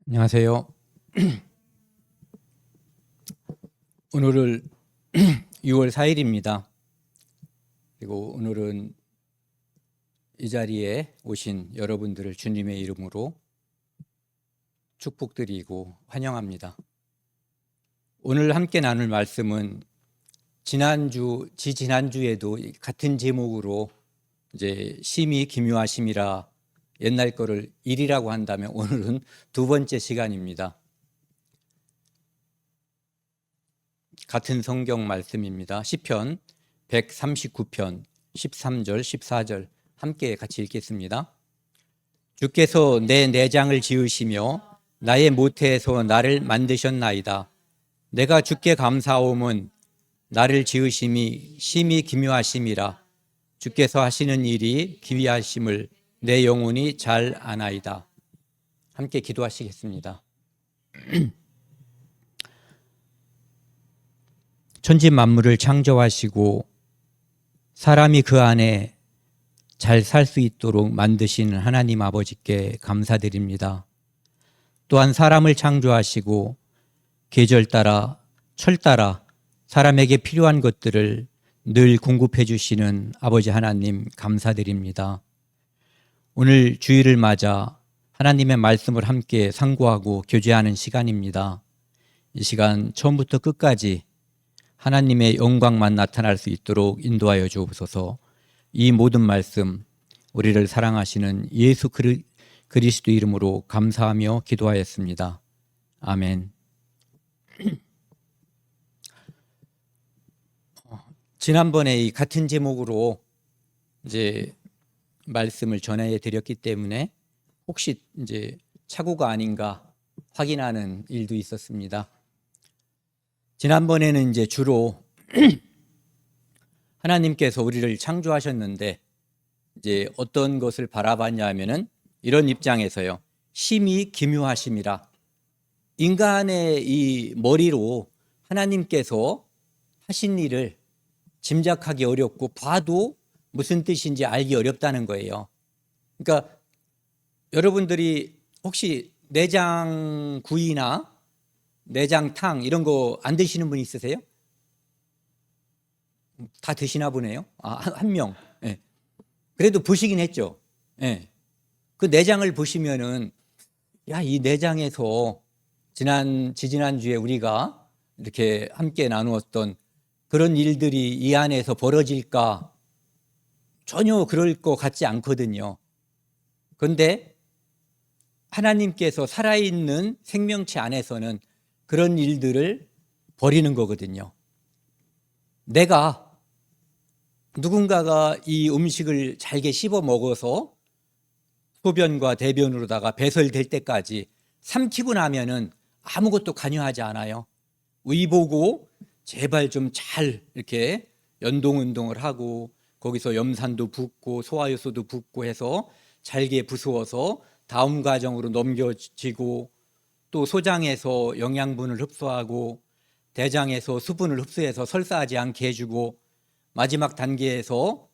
안녕하세요. 오늘은 6월 4일입니다. 그리고 오늘은 이 자리에 오신 여러분들을 주님의 이름으로 축복드리고 환영합니다. 오늘 함께 나눌 말씀은 지난주에도 같은 제목으로 이제 심히 기묘하심이라 옛날 거를 일이라고 한다면 오늘은 두 번째 시간입니다. 같은 성경 말씀입니다. 시편 139편 13절 14절 함께 같이 읽겠습니다. 주께서 내 내장을 지으시며 나의 모태에서 나를 만드셨나이다. 내가 주께 감사함은 나를 지으심이 심히 기묘하심이라. 주께서 하시는 일이 기이하심을 내 영혼이 잘 아나이다. 함께 기도하시겠습니다. 천지 만물을 창조하시고 사람이 그 안에 잘 살 수 있도록 만드신 하나님 아버지께 감사드립니다. 또한 사람을 창조하시고 계절 따라 철 따라 사람에게 필요한 것들을 늘 공급해 주시는 아버지 하나님 감사드립니다. 오늘 주일을 맞아 하나님의 말씀을 함께 상고하고 교제하는 시간입니다. 이 시간 처음부터 끝까지 하나님의 영광만 나타날 수 있도록 인도하여 주옵소서. 이 모든 말씀 우리를 사랑하시는 예수 그리스도 이름으로 감사하며 기도하였습니다. 아멘. 지난번에 이 같은 제목으로 이제 말씀을 전해 드렸기 때문에 혹시 이제 착오가 아닌가 확인하는 일도 있었습니다. 지난번에는 이제 주로 하나님께서 우리를 창조하셨는데 이제 어떤 것을 바라봤냐 하면은 이런 입장에서요. 심히 기묘하심이라. 인간의 이 머리로 하나님께서 하신 일을 짐작하기 어렵고 봐도 무슨 뜻인지 알기 어렵다는 거예요. 그러니까 여러분들이 혹시 내장구이나 내장탕 이런 거 안 드시는 분 있으세요? 다 드시나 보네요. 한 명. 네. 그래도 보시긴 했죠. 네. 그 내장을 보시면은 이 내장에서 지난주에 우리가 이렇게 함께 나누었던 그런 일들이 이 안에서 벌어질까? 전혀 그럴 것 같지 않거든요. 그런데 하나님께서 살아있는 생명체 안에서는 그런 일들을 벌이는 거거든요. 누군가가 이 음식을 잘게 씹어 먹어서 소변과 대변으로다가 배설될 때까지 삼키고 나면은 아무것도 관여하지 않아요. 의보고 제발 좀 잘 이렇게 연동운동을 하고 거기서 염산도 붓고 소화효소도 붓고 해서 잘게 부수어서 다음 과정으로 넘겨지고 또 소장에서 영양분을 흡수하고 대장에서 수분을 흡수해서 설사하지 않게 해주고 마지막 단계에서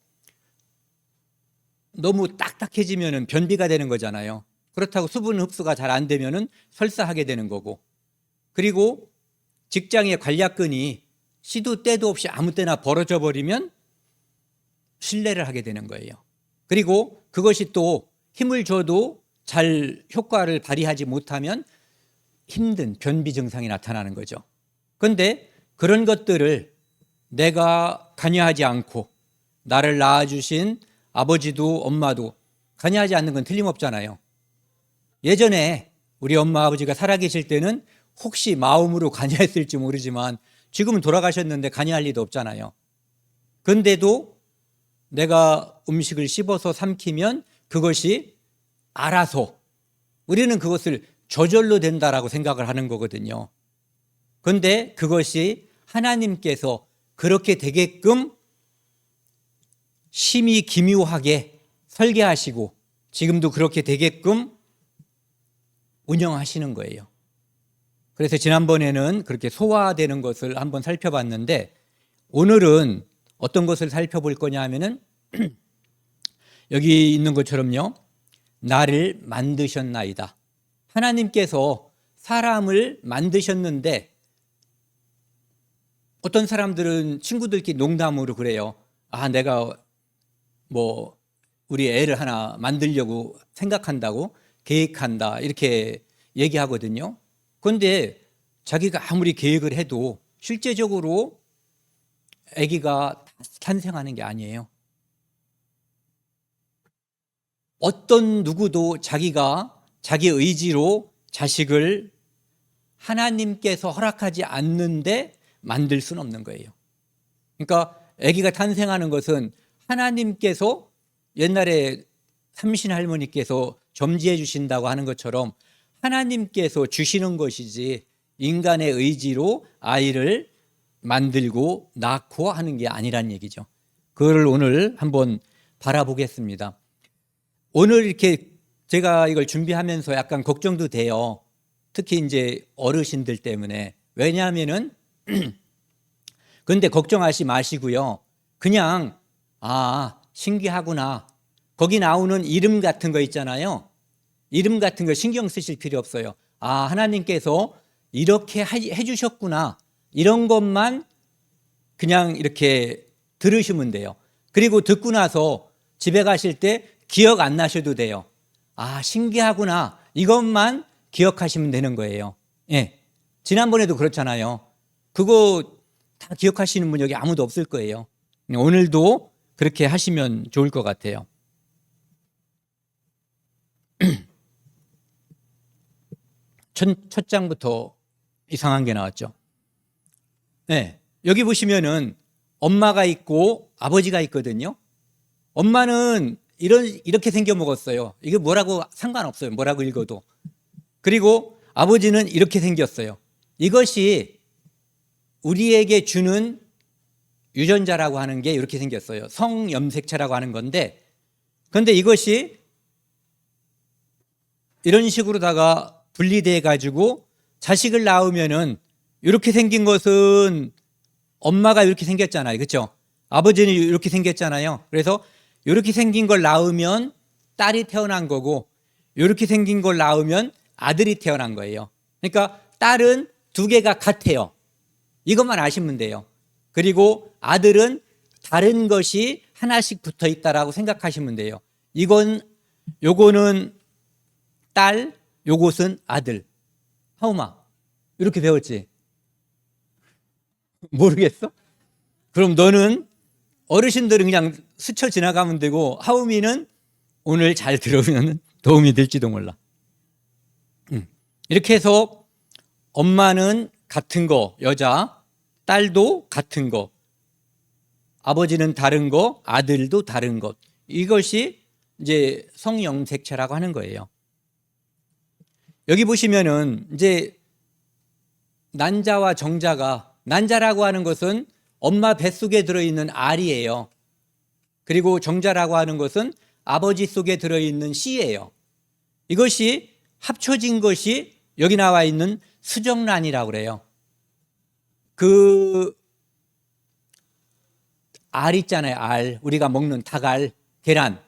너무 딱딱해지면 변비가 되는 거잖아요. 그렇다고 수분 흡수가 잘 안 되면 설사하게 되는 거고, 그리고 직장의 관략근이 시도 때도 없이 아무 때나 벌어져 버리면 실례를 하게 되는 거예요. 그리고 그것이 또 힘을 줘도 잘 효과를 발휘하지 못하면 힘든 변비 증상이 나타나는 거죠. 그런데 그런 것들을 내가 관여하지 않고 나를 낳아주신 아버지도 엄마도 관여하지 않는 건 틀림없잖아요. 예전에 우리 엄마 아버지가 살아계실 때는 혹시 마음으로 관여했을지 모르지만 지금은 돌아가셨는데 관여할 리도 없잖아요. 그런데도 내가 음식을 씹어서 삼키면 그것이 알아서 우리는 그것을 저절로 된다라고 생각을 하는 거거든요. 그런데 그것이 하나님께서 그렇게 되게끔 심히 기묘하게 설계하시고 지금도 그렇게 되게끔 운영하시는 거예요. 그래서 지난번에는 그렇게 소화되는 것을 한번 살펴봤는데 오늘은 어떤 것을 살펴볼 거냐 하면은 여기 있는 것처럼요. 나를 만드셨나이다. 하나님께서 사람을 만드셨는데 어떤 사람들은 친구들끼리 농담으로 그래요. 아, 내가 뭐 우리 애를 하나 만들려고 생각한다고 계획한다 이렇게 얘기하거든요. 그런데 자기가 아무리 계획을 해도 실제적으로 아기가 탄생하는 게 아니에요. 어떤 누구도 자기가 자기 의지로 자식을 하나님께서 허락하지 않는데 만들 수는 없는 거예요. 그러니까 아기가 탄생하는 것은 하나님께서 옛날에 삼신 할머니께서 점지해 주신다고 하는 것처럼 하나님께서 주시는 것이지 인간의 의지로 아이를 만들고 낳고 하는 게 아니란 얘기죠. 그걸 오늘 한번 바라보겠습니다. 오늘 이렇게 제가 이걸 준비하면서 약간 걱정도 돼요. 특히 이제 어르신들 때문에. 왜냐하면은 근데 걱정하지 마시고요. 그냥 신기하구나. 거기 나오는 이름 같은 거 있잖아요. 이름 같은 거 신경 쓰실 필요 없어요. 하나님께서 이렇게 해주셨구나. 이런 것만 그냥 이렇게 들으시면 돼요. 그리고 듣고 나서 집에 가실 때 기억 안 나셔도 돼요. 신기하구나. 이것만 기억하시면 되는 거예요. 예. 지난번에도 그렇잖아요. 그거 다 기억하시는 분 여기 아무도 없을 거예요. 오늘도 그렇게 하시면 좋을 것 같아요. 첫 장부터 이상한 게 나왔죠. 네, 여기 보시면은 엄마가 있고 아버지가 있거든요. 엄마는 이렇게 생겨 먹었어요. 이게 뭐라고 상관없어요. 뭐라고 읽어도. 그리고 아버지는 이렇게 생겼어요. 이것이 우리에게 주는 유전자라고 하는 게 이렇게 생겼어요. 성염색체라고 하는 건데, 그런데 이것이 이런 식으로다가 분리돼 가지고 자식을 낳으면은 이렇게 생긴 것은 엄마가 이렇게 생겼잖아요. 그렇죠? 아버지는 이렇게 생겼잖아요. 그래서 이렇게 생긴 걸 낳으면 딸이 태어난 거고 이렇게 생긴 걸 낳으면 아들이 태어난 거예요. 그러니까 딸은 두 개가 같아요. 이것만 아시면 돼요. 그리고 아들은 다른 것이 하나씩 붙어 있다라고 생각하시면 돼요. 요거는 딸, 요것은 아들. 하우마, 이렇게 배웠지? 모르겠어? 그럼 너는 어르신들은 그냥 스쳐 지나가면 되고 하우미는 오늘 잘 들으면 도움이 될지도 몰라. 이렇게 해서 엄마는 같은 거, 여자, 딸도 같은 거, 아버지는 다른 거, 아들도 다른 것. 이것이 이제 성염색체라고 하는 거예요. 여기 보시면은 이제 난자와 정자가, 난자라고 하는 것은 엄마 뱃속에 들어있는 알이에요. 그리고 정자라고 하는 것은 아버지 속에 들어있는 씨예요. 이것이 합쳐진 것이 여기 나와 있는 수정란이라고 그래요. 그 알 있잖아요. 알. 우리가 먹는 닭알, 계란.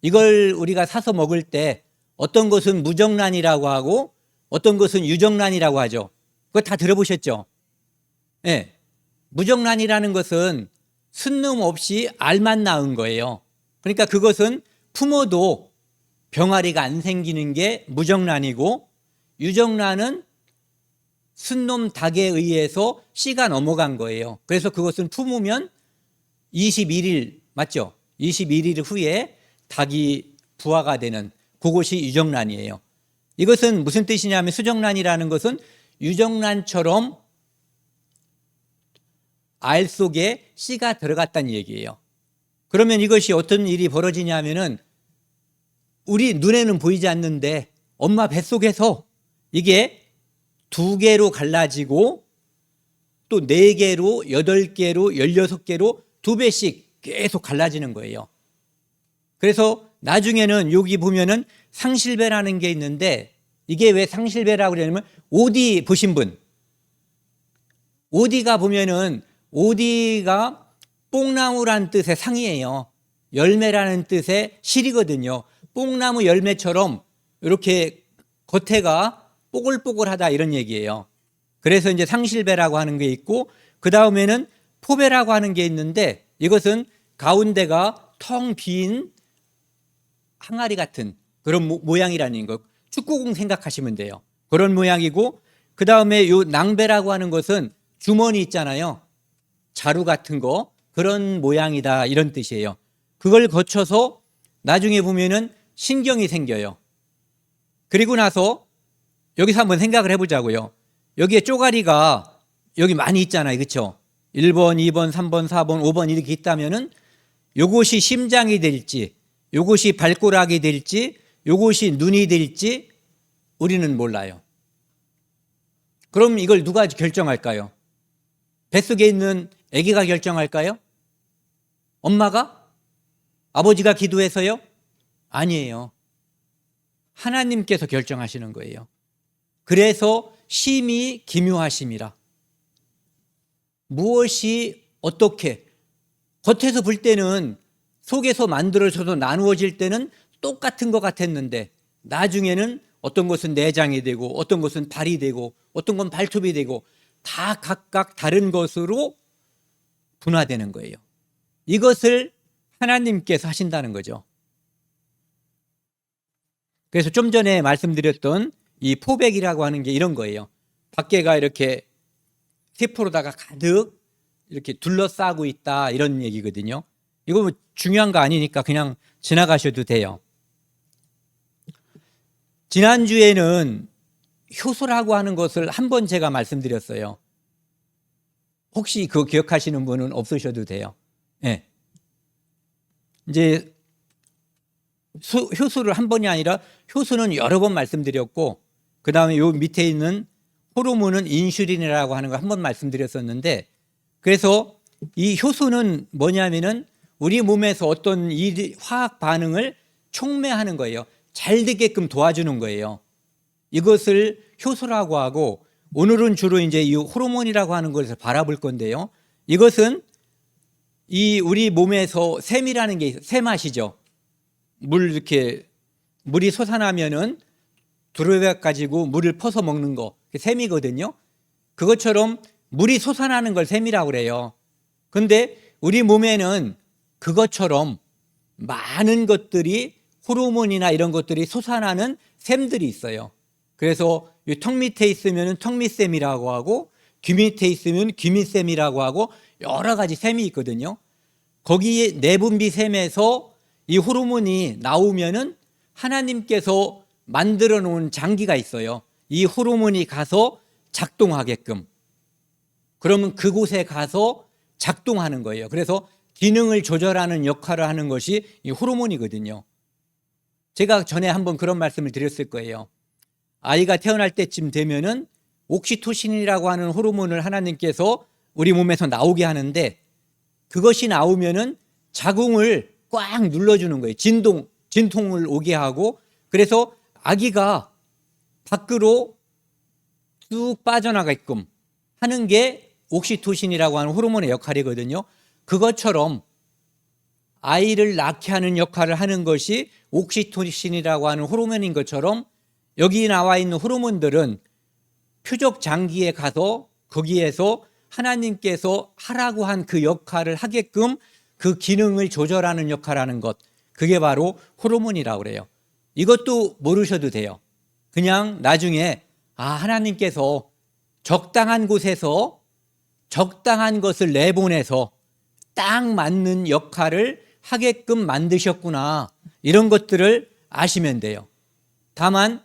이걸 우리가 사서 먹을 때 어떤 것은 무정란이라고 하고 어떤 것은 유정란이라고 하죠. 그거 다 들어보셨죠? 네. 무정란이라는 것은 순놈 없이 알만 낳은 거예요. 그러니까 그것은 품어도 병아리가 안 생기는 게 무정란이고, 유정란은 순놈 닭에 의해서 씨가 넘어간 거예요. 그래서 그것은 품으면 21일, 맞죠? 21일 후에 닭이 부화가 되는 그것이 유정란이에요. 이것은 무슨 뜻이냐면, 수정란이라는 것은 유정란처럼 알 속에 씨가 들어갔다는 얘기예요. 그러면 이것이 어떤 일이 벌어지냐면은 우리 눈에는 보이지 않는데 엄마 뱃속에서 이게 2개로 갈라지고 또 4개로, 8개로, 16개로 2배씩 계속 갈라지는 거예요. 그래서 나중에는 여기 보면은 상실배라는 게 있는데, 이게 왜 상실배라고 그러냐면, 오디 보신 분, 오디가 보면은 오디가 뽕나무라는 뜻의 상이에요. 열매라는 뜻의 실이거든요. 뽕나무 열매처럼 이렇게 겉에가 뽀글뽀글하다 이런 얘기예요. 그래서 이제 상실배라고 하는 게 있고 그 다음에는 포배라고 하는 게 있는데 이것은 가운데가 텅 빈 항아리 같은 그런 모양이라는 거. 축구공 생각하시면 돼요. 그런 모양이고 그 다음에 요 낭배라고 하는 것은 주머니 있잖아요. 자루 같은 거 그런 모양이다 이런 뜻이에요. 그걸 거쳐서 나중에 보면은 신경이 생겨요. 그리고 나서 여기서 한번 생각을 해보자고요. 여기에 쪼가리가 여기 많이 있잖아요. 그렇죠? 1번, 2번, 3번, 4번, 5번 이렇게 있다면은 요것이 심장이 될지 요것이 발가락이 될지 요것이 눈이 될지 우리는 몰라요. 그럼 이걸 누가 결정할까요? 뱃속에 있는 아기가 결정할까요? 엄마가? 아버지가 기도해서요? 아니에요. 하나님께서 결정하시는 거예요. 그래서 심히 기묘하심이라. 무엇이 어떻게 겉에서 볼 때는 속에서 만들어져서 나누어질 때는 똑같은 것 같았는데 나중에는 어떤 것은 내장이 되고 어떤 것은 발이 되고 어떤 건 발톱이 되고 다 각각 다른 것으로 분화되는 거예요. 이것을 하나님께서 하신다는 거죠. 그래서 좀 전에 말씀드렸던 이 포백이라고 하는 게 이런 거예요. 밖에가 이렇게 세포로다가 가득 이렇게 둘러싸고 있다 이런 얘기거든요. 이거 뭐 중요한 거 아니니까 그냥 지나가셔도 돼요. 지난주에는 효소라고 하는 것을 한 번 제가 말씀드렸어요. 혹시 그거 기억하시는 분은 없으셔도 돼요. 네. 이제 효소를 한 번이 아니라 효소는 여러 번 말씀드렸고 그 다음에 요 밑에 있는 호르몬은 인슐린이라고 하는 거 한 번 말씀드렸었는데 그래서 이 효소는 뭐냐면은 우리 몸에서 어떤 화학 반응을 촉매하는 거예요. 잘 되게끔 도와주는 거예요. 이것을 효소라고 하고 오늘은 주로 이제 이 호르몬이라고 하는 것을 바라볼 건데요. 이것은 이 우리 몸에서 샘이라는 게 샘 아시죠? 이렇게 물이 솟아나면은 두루백 가지고 물을 퍼서 먹는 거 샘이거든요. 그것처럼 물이 솟아나는 걸 샘이라고 그래요. 근데 우리 몸에는 그것처럼 많은 것들이 호르몬이나 이런 것들이 솟아나는 샘들이 있어요. 그래서 턱 밑에 있으면 턱밑샘이라고 하고 귀 밑에 있으면 귀밑샘이라고 하고 여러 가지 샘이 있거든요. 거기에 내분비샘에서 이 호르몬이 나오면은 하나님께서 만들어 놓은 장기가 있어요. 이 호르몬이 가서 작동하게끔. 그러면 그곳에 가서 작동하는 거예요. 그래서 기능을 조절하는 역할을 하는 것이 이 호르몬이거든요. 제가 전에 한번 그런 말씀을 드렸을 거예요. 아이가 태어날 때쯤 되면은 옥시토신이라고 하는 호르몬을 하나님께서 우리 몸에서 나오게 하는데 그것이 나오면은 자궁을 꽉 눌러주는 거예요. 진통을 오게 하고 그래서 아기가 밖으로 쭉 빠져나가게끔 하는 게 옥시토신이라고 하는 호르몬의 역할이거든요. 그것처럼 아이를 낳게 하는 역할을 하는 것이 옥시토신이라고 하는 호르몬인 것처럼 여기 나와 있는 호르몬들은 표적 장기에 가서 거기에서 하나님께서 하라고 한 그 역할을 하게끔 그 기능을 조절하는 역할을 하는 것, 그게 바로 호르몬이라고 그래요. 이것도 모르셔도 돼요. 그냥 나중에 하나님께서 적당한 곳에서 적당한 것을 내보내서 딱 맞는 역할을 하게끔 만드셨구나, 이런 것들을 아시면 돼요. 다만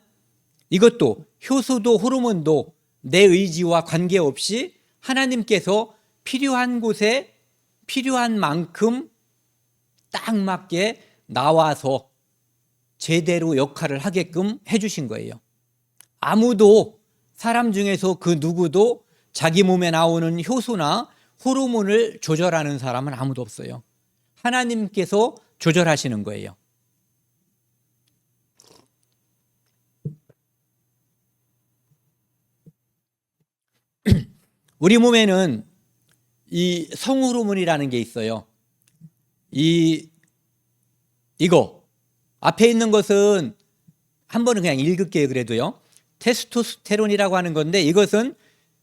이것도 효소도 호르몬도 내 의지와 관계없이 하나님께서 필요한 곳에 필요한 만큼 딱 맞게 나와서 제대로 역할을 하게끔 해주신 거예요. 아무도 사람 중에서 그 누구도 자기 몸에 나오는 효소나 호르몬을 조절하는 사람은 아무도 없어요. 하나님께서 조절하시는 거예요. 우리 몸에는 이 성호르몬이라는 게 있어요. 이거 앞에 있는 것은 한 번은 그냥 읽을게요. 그래도요. 테스토스테론이라고 하는 건데 이것은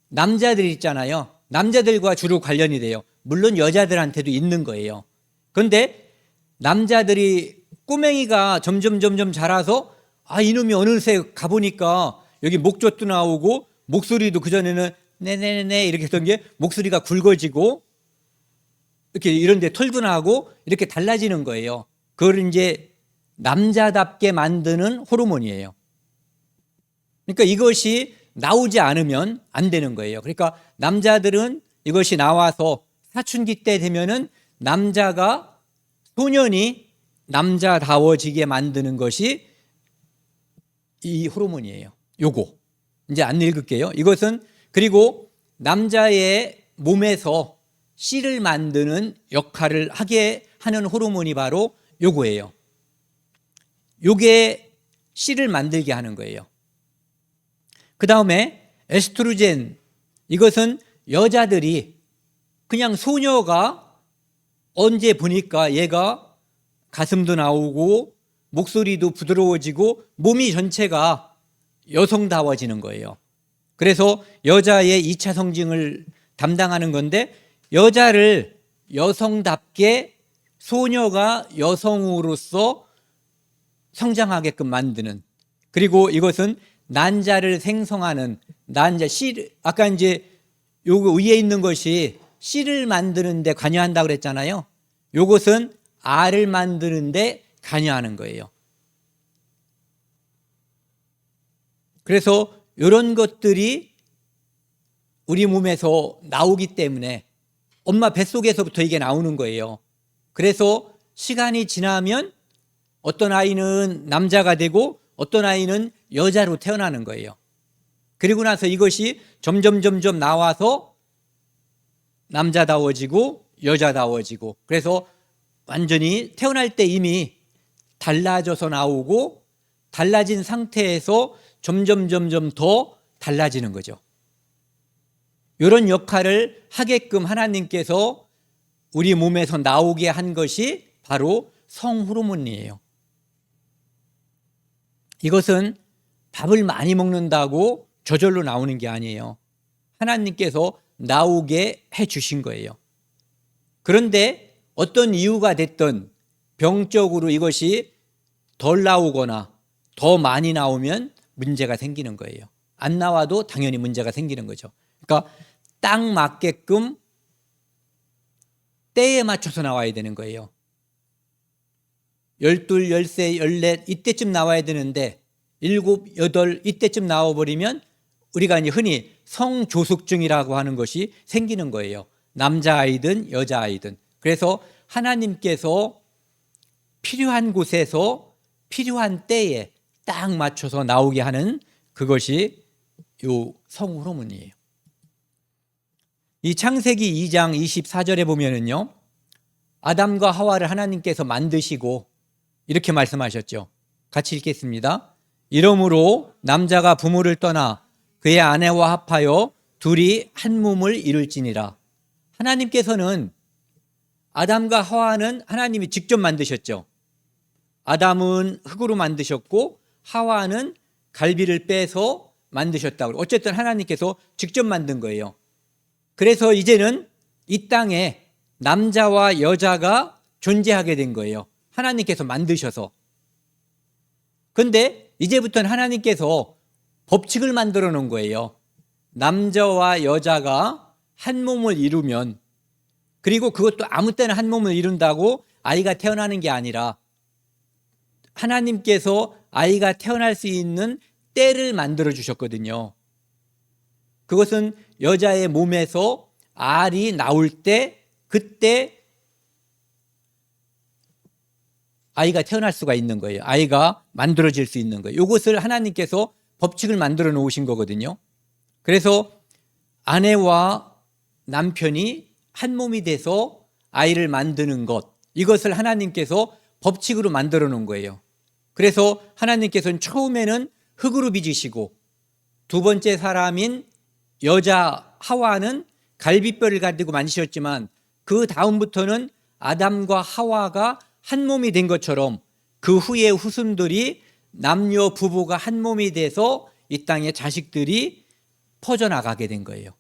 남자들 있잖아요. 남자들과 주로 관련이 돼요. 물론 여자들한테도 있는 거예요. 그런데 남자들이 꼬맹이가 점점 자라서 이놈이 어느새 가보니까 여기 목젖도 나오고 목소리도 그전에는 네네네 이렇게 했던 게 목소리가 굵어지고 이렇게 이런 데 털도 나고 이렇게 달라지는 거예요. 그걸 이제 남자답게 만드는 호르몬이에요. 그러니까 이것이 나오지 않으면 안 되는 거예요. 그러니까 남자들은 이것이 나와서 사춘기 때 되면은 남자가 소년이 남자다워지게 만드는 것이 이 호르몬이에요. 요거 이제 안 읽을게요. 이것은 그리고 남자의 몸에서 씨를 만드는 역할을 하게 하는 호르몬이 바로 요거예요. 요게 씨를 만들게 하는 거예요. 그 다음에 에스트로겐, 이것은 여자들이 그냥 소녀가 언제 보니까 얘가 가슴도 나오고 목소리도 부드러워지고 몸이 전체가 여성다워지는 거예요. 그래서 여자의 2차 성징을 담당하는 건데 여자를 여성답게 소녀가 여성으로서 성장하게끔 만드는, 그리고 이것은 난자를 생성하는 난자 씨, 아까 이제 요거 위에 있는 것이 씨를 만드는 데 관여한다고 그랬잖아요. 요것은 알을 만드는 데 관여하는 거예요. 그래서 이런 것들이 우리 몸에서 나오기 때문에 엄마 뱃속에서부터 이게 나오는 거예요. 그래서 시간이 지나면 어떤 아이는 남자가 되고 어떤 아이는 여자로 태어나는 거예요. 그리고 나서 이것이 점점 나와서 남자다워지고 여자다워지고, 그래서 완전히 태어날 때 이미 달라져서 나오고 달라진 상태에서 점점 더 달라지는 거죠. 이런 역할을 하게끔 하나님께서 우리 몸에서 나오게 한 것이 바로 성호르몬이에요. 이것은 밥을 많이 먹는다고 저절로 나오는 게 아니에요. 하나님께서 나오게 해 주신 거예요. 그런데 어떤 이유가 됐든 병적으로 이것이 덜 나오거나 더 많이 나오면 문제가 생기는 거예요. 안 나와도 당연히 문제가 생기는 거죠. 그러니까 딱 맞게끔 때에 맞춰서 나와야 되는 거예요. 12, 13, 14 이때쯤 나와야 되는데 7, 8 이때쯤 나와버리면 우리가 이제 흔히 성조숙증이라고 하는 것이 생기는 거예요. 남자아이든 여자아이든. 그래서 하나님께서 필요한 곳에서 필요한 때에 딱 맞춰서 나오게 하는 그것이 요 성호르몬이에요. 이 창세기 2장 24절에 보면은요, 아담과 하와를 하나님께서 만드시고 이렇게 말씀하셨죠. 같이 읽겠습니다. 이러므로 남자가 부모를 떠나 그의 아내와 합하여 둘이 한 몸을 이룰지니라. 하나님께서는 아담과 하와는 하나님이 직접 만드셨죠. 아담은 흙으로 만드셨고 하와는 갈비를 빼서 만드셨다고. 어쨌든 하나님께서 직접 만든 거예요. 그래서 이제는 이 땅에 남자와 여자가 존재하게 된 거예요. 하나님께서 만드셔서. 그런데 이제부터는 하나님께서 법칙을 만들어 놓은 거예요. 남자와 여자가 한 몸을 이루면, 그리고 그것도 아무 때나 한 몸을 이룬다고 아이가 태어나는 게 아니라 하나님께서 아이가 태어날 수 있는 때를 만들어 주셨거든요. 그것은 여자의 몸에서 알이 나올 때, 그때 아이가 태어날 수가 있는 거예요. 아이가 만들어질 수 있는 거예요. 이것을 하나님께서 법칙을 만들어 놓으신 거거든요. 그래서 아내와 남편이 한 몸이 돼서 아이를 만드는 것, 이것을 하나님께서 법칙으로 만들어 놓은 거예요. 그래서 하나님께서는 처음에는 흙으로 빚으시고 두 번째 사람인 여자 하와는 갈비뼈를 가지고 만드셨지만 그 다음부터는 아담과 하와가 한 몸이 된 것처럼 그 후에 후손들이 남녀 부부가 한 몸이 돼서 이 땅에 자식들이 퍼져나가게 된 거예요.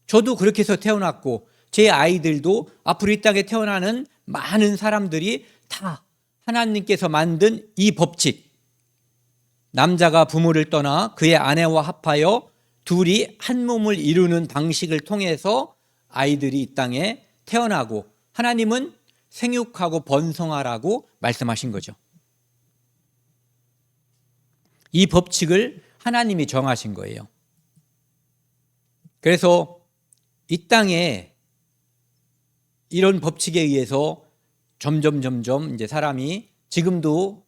저도 그렇게 해서 태어났고 제 아이들도 앞으로 이 땅에 태어나는 많은 사람들이 다 하나님께서 만든 이 법칙, 남자가 부모를 떠나 그의 아내와 합하여 둘이 한 몸을 이루는 방식을 통해서 아이들이 이 땅에 태어나고 하나님은 생육하고 번성하라고 말씀하신 거죠. 이 법칙을 하나님이 정하신 거예요. 그래서 이 땅에 이런 법칙에 의해서 점점 이제 사람이 지금도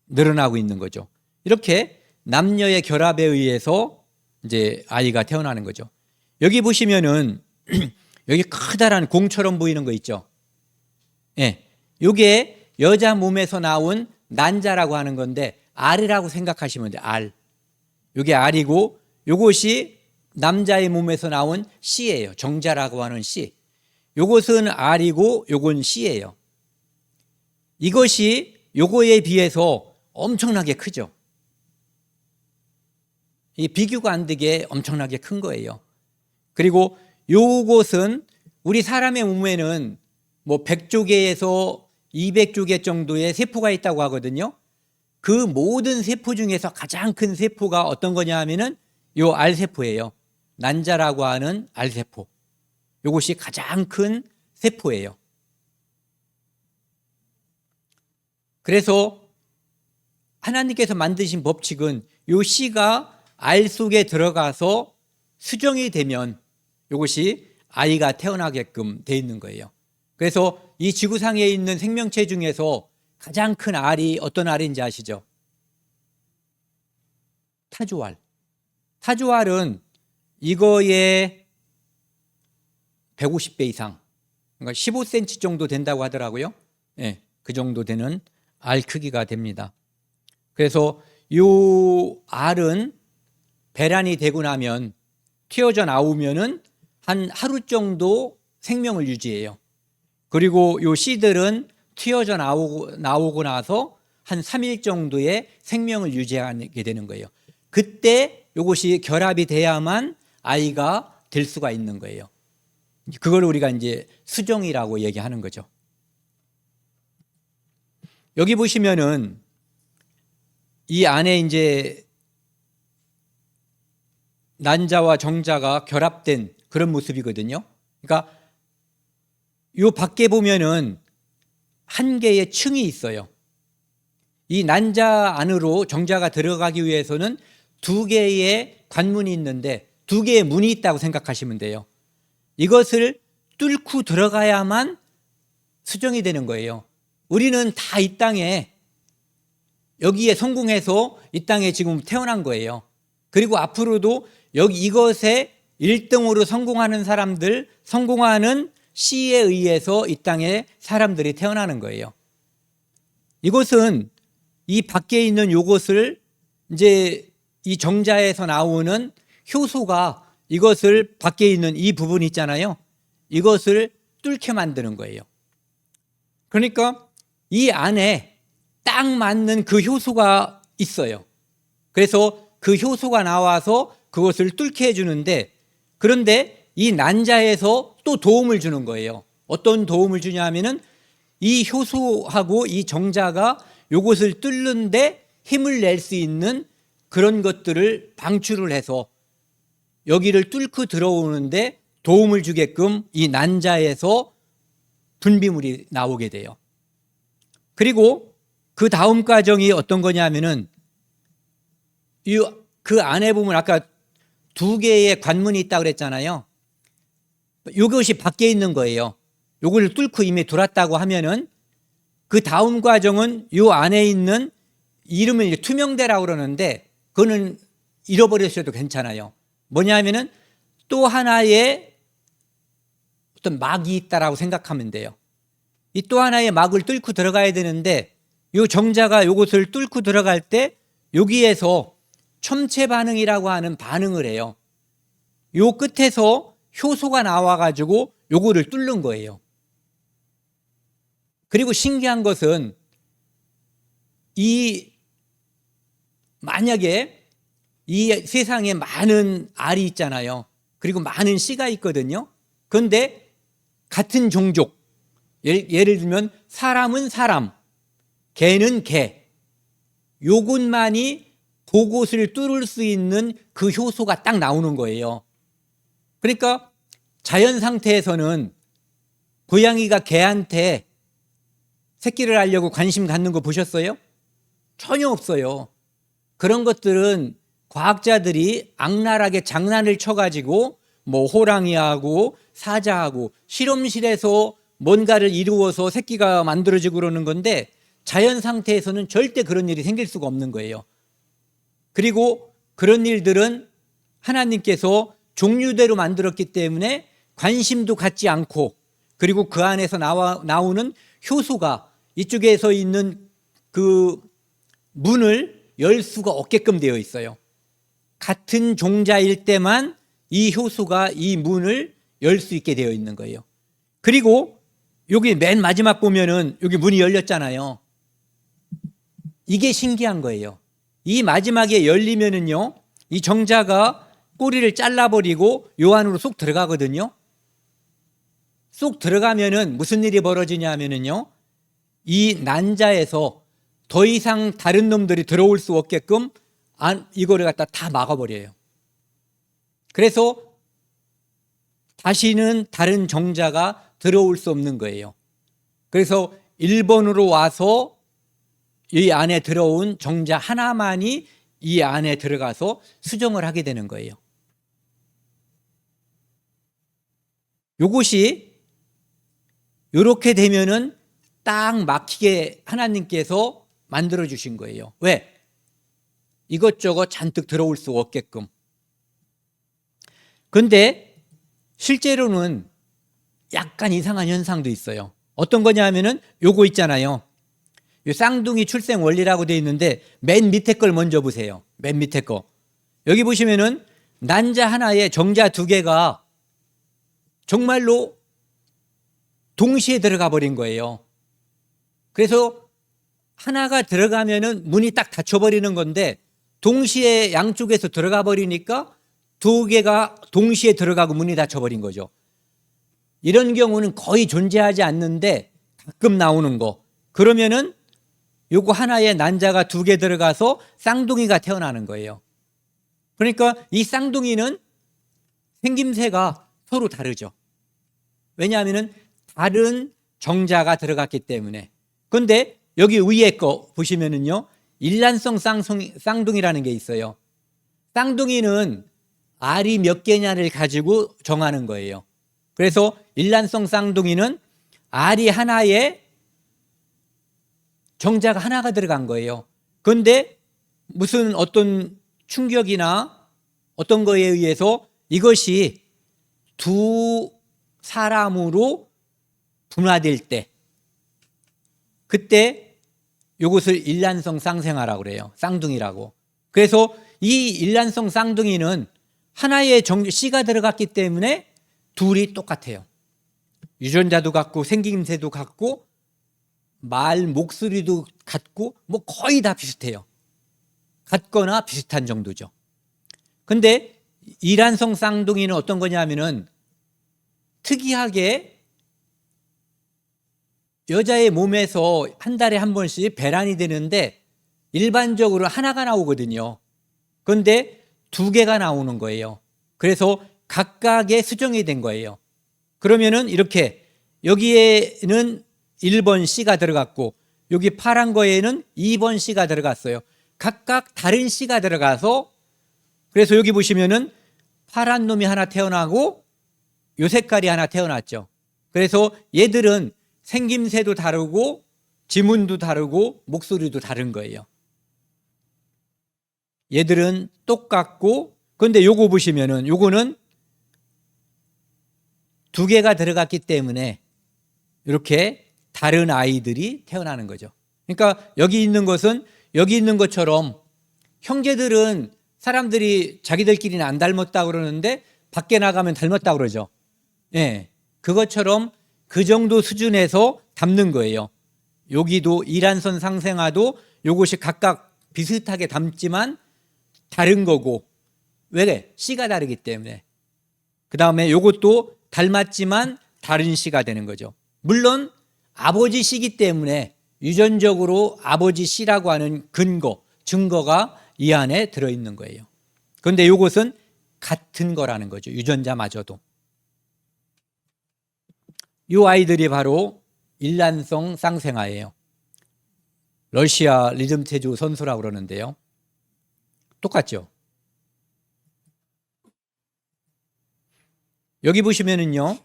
늘어나고 있는 거죠. 이렇게 남녀의 결합에 의해서 이제 아이가 태어나는 거죠. 여기 보시면은 여기 커다란 공처럼 보이는 거 있죠. 예. 요게 여자 몸에서 나온 난자라고 하는 건데 알이라고 생각하시면 돼요. 알. 요게 알이고 요것이 남자의 몸에서 나온 씨예요. 정자라고 하는 씨. 요것은 알이고 요건 씨예요. 이것이 요거에 비해서 엄청나게 크죠. 이 비교가 안 되게 엄청나게 큰 거예요. 그리고 요것은 우리 사람의 몸에는 뭐 100조개에서 200조개 정도의 세포가 있다고 하거든요. 그 모든 세포 중에서 가장 큰 세포가 어떤 거냐 하면은 요 알세포예요. 난자라고 하는 알세포. 요것이 가장 큰 세포예요. 그래서 하나님께서 만드신 법칙은 요 씨가 알 속에 들어가서 수정이 되면 이것이 아이가 태어나게끔 돼 있는 거예요. 그래서 이 지구상에 있는 생명체 중에서 가장 큰 알이 어떤 알인지 아시죠? 타조알. 타조알은 이거의 150배 이상, 그러니까 15cm 정도 된다고 하더라고요. 예, 그 정도 되는 알 크기가 됩니다. 그래서 이 알은 배란이 되고 나면 튀어져 나오면은 한 하루 정도 생명을 유지해요. 그리고 이 씨들은 튀어져 나오고 나서 한 3일 정도의 생명을 유지하게 되는 거예요. 그때 이것이 결합이 돼야만 아이가 될 수가 있는 거예요. 그걸 우리가 이제 수정이라고 얘기하는 거죠. 여기 보시면은 이 안에 이제 난자와 정자가 결합된 그런 모습이거든요. 그러니까 요 밖에 보면은 한 개의 층이 있어요. 이 난자 안으로 정자가 들어가기 위해서는 두 개의 관문이 있는데 두 개의 문이 있다고 생각하시면 돼요. 이것을 뚫고 들어가야만 수정이 되는 거예요. 우리는 다 이 땅에 여기에 성공해서 이 땅에 지금 태어난 거예요. 그리고 앞으로도 여기 이것에 1등으로 성공하는 사람들, 성공하는 씨에 의해서 이 땅에 사람들이 태어나는 거예요. 이것은 이 밖에 있는 요것을 이제 이 정자에서 나오는 효소가 이것을 밖에 있는 이 부분 있잖아요. 이것을 뚫게 만드는 거예요. 그러니까 이 안에 딱 맞는 그 효소가 있어요. 그래서 그 효소가 나와서 그것을 뚫게 해주는데, 그런데 이 난자에서 또 도움을 주는 거예요. 어떤 도움을 주냐 하면은 이 효소하고 이 정자가 요것을 뚫는데 힘을 낼 수 있는 그런 것들을 방출을 해서 여기를 뚫고 들어오는데 도움을 주게끔 이 난자에서 분비물이 나오게 돼요. 그리고 그 다음 과정이 어떤 거냐면은 그 안에 보면 아까 두 개의 관문이 있다고 그랬잖아요. 이것이 밖에 있는 거예요. 요걸 뚫고 이미 돌았다고 하면은 그 다음 과정은 요 안에 있는 이름을 이제 투명대라고 그러는데 그거는 잃어버리셔도 괜찮아요. 뭐냐면은 또 하나의 어떤 막이 있다라고 생각하면 돼요. 이 또 하나의 막을 뚫고 들어가야 되는데 요 정자가 요것을 뚫고 들어갈 때 여기에서 첨체 반응이라고 하는 반응을 해요. 요 끝에서 효소가 나와가지고 요거를 뚫는 거예요. 그리고 신기한 것은 이 만약에 이 세상에 많은 알이 있잖아요. 그리고 많은 씨가 있거든요. 그런데 같은 종족, 예를 들면 사람은 사람, 개는 개, 요것만이 그곳을 뚫을 수 있는 그 효소가 딱 나오는 거예요. 그러니까 자연 상태에서는 고양이가 개한테 새끼를 하려고 관심 갖는 거 보셨어요? 전혀 없어요. 그런 것들은 과학자들이 악랄하게 장난을 쳐가지고 뭐 호랑이하고 사자하고 실험실에서 뭔가를 이루어서 새끼가 만들어지고 그러는 건데 자연 상태에서는 절대 그런 일이 생길 수가 없는 거예요. 그리고 그런 일들은 하나님께서 종류대로 만들었기 때문에 관심도 갖지 않고 그리고 그 안에서 나오는 효소가 이쪽에서 있는 그 문을 열 수가 없게끔 되어 있어요. 같은 종자일 때만 이 효소가 이 문을 열 수 있게 되어 있는 거예요. 그리고 여기 맨 마지막 보면은 여기 문이 열렸잖아요. 이게 신기한 거예요. 이 마지막에 열리면은요, 이 정자가 꼬리를 잘라버리고 요 안으로 쏙 들어가거든요. 쏙 들어가면은 무슨 일이 벌어지냐 하면은요, 이 난자에서 더 이상 다른 놈들이 들어올 수 없게끔 이거를 갖다 다 막아버려요. 그래서 다시는 다른 정자가 들어올 수 없는 거예요. 그래서 1번으로 와서 이 안에 들어온 정자 하나만이 이 안에 들어가서 수정을 하게 되는 거예요. 요것이 이렇게 되면은 딱 막히게 하나님께서 만들어 주신 거예요. 왜? 이것저것 잔뜩 들어올 수 없게끔. 근데 실제로는 약간 이상한 현상도 있어요. 어떤 거냐 하면은 요거 있잖아요. 요 쌍둥이 출생 원리라고 되어 있는데 맨 밑에 걸 먼저 보세요. 맨 밑에 거. 여기 보시면은 난자 하나에 정자 두 개가 정말로 동시에 들어가 버린 거예요. 그래서 하나가 들어가면은 문이 딱 닫혀버리는 건데 동시에 양쪽에서 들어가 버리니까 두 개가 동시에 들어가고 문이 닫혀버린 거죠. 이런 경우는 거의 존재하지 않는데 가끔 나오는 거. 그러면은 요거 하나에 난자가 두 개 들어가서 쌍둥이가 태어나는 거예요. 그러니까 이 쌍둥이는 생김새가 서로 다르죠. 왜냐하면은 다른 정자가 들어갔기 때문에. 그런데 여기 위에 거 보시면은요, 일란성 쌍둥이라는 게 있어요. 쌍둥이는 알이 몇 개냐를 가지고 정하는 거예요. 그래서 일란성 쌍둥이는 알이 하나에 정자가 하나가 들어간 거예요. 그런데 무슨 어떤 충격이나 어떤 거에 의해서 이것이 두 사람으로 분화될 때 그때 이것을 일란성 쌍생아라고 그래요. 쌍둥이라고. 그래서 이 일란성 쌍둥이는 하나의 씨가 들어갔기 때문에 둘이 똑같아요. 유전자도 같고 생김새도 같고 말 목소리도 같고 뭐 거의 다 비슷해요. 같거나 비슷한 정도죠. 근데 일란성 쌍둥이는 어떤 거냐면은 특이하게 여자의 몸에서 한 달에 한 번씩 배란이 되는데 일반적으로 하나가 나오거든요. 그런데 두 개가 나오는 거예요. 그래서 각각의 수정이 된 거예요. 그러면은 이렇게 여기에는 1번 C가 들어갔고 여기 파란 거에는 2번 C가 들어갔어요. 각각 다른 C가 들어가서 그래서 여기 보시면은 파란 놈이 하나 태어나고 요 색깔이 하나 태어났죠. 그래서 얘들은 생김새도 다르고 지문도 다르고 목소리도 다른 거예요. 얘들은 똑같고 그런데 요거 보시면은 요거는 두 개가 들어갔기 때문에 이렇게 다른 아이들이 태어나는 거죠. 그러니까 여기 있는 것은 여기 있는 것처럼 형제들은 사람들이 자기들끼리는 안 닮았다고 그러는데 밖에 나가면 닮았다고 그러죠. 예, 그것처럼 그 정도 수준에서 닮는 거예요. 여기도 이란선 상생아도 요것이 각각 비슷하게 담지만 다른 거고. 왜? 씨가 다르기 때문에. 그 다음에 요것도 닮았지만 다른 씨가 되는 거죠. 물론 아버지 씨기 때문에 유전적으로 아버지 씨라고 하는 근거, 증거가 이 안에 들어있는 거예요. 그런데 이것은 같은 거라는 거죠. 유전자마저도. 이 아이들이 바로 일란성 쌍생아예요. 러시아 리듬체조 선수라고 그러는데요. 똑같죠? 여기 보시면은요,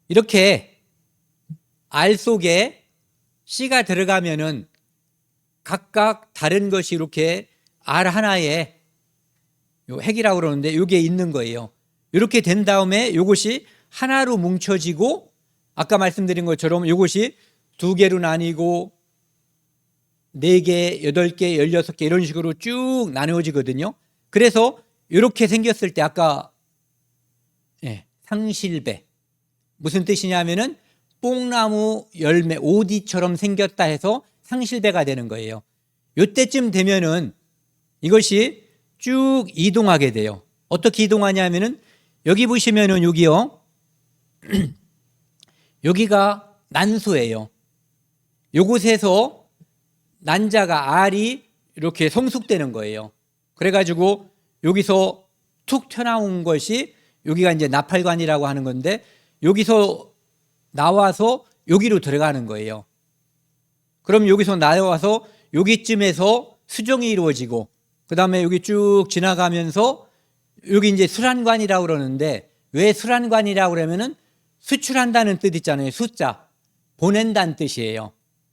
이렇게 알 속에 씨가 들어가면은 각각 다른 것이 이렇게 알 하나에 요 핵이라고 그러는데 이게 있는 거예요. 이렇게 된 다음에 이것이 하나로 뭉쳐지고 아까 말씀드린 것처럼 이것이 2개로 나뉘고 4개, 8개, 16개 이런 식으로 쭉 나누어지거든요. 그래서 이렇게 생겼을 때 아까 상실배 무슨 뜻이냐면은 뽕나무 열매 오디처럼 생겼다 해서 상실배가 되는 거예요. 이때쯤 되면은 이것이 쭉 이동하게 돼요. 어떻게 이동하냐면은 여기 보시면은 여기요. 여기가 난소예요. 요곳에서 난자가 알이 이렇게 성숙되는 거예요. 그래가지고 여기서 툭 튀어나온 것이 여기가 이제 나팔관이라고 하는 건데 여기서 나와서 여기로 들어가는 거예요. 그럼 여기서 나와서 여기쯤에서 수정이 이루어지고 그 다음에 여기 쭉 지나가면서 여기 이제 수란관이라고 그러는데 왜 수란관이라고 그러면은 수출한다는 뜻 있잖아요. 숫자. 보낸다는 뜻이에요.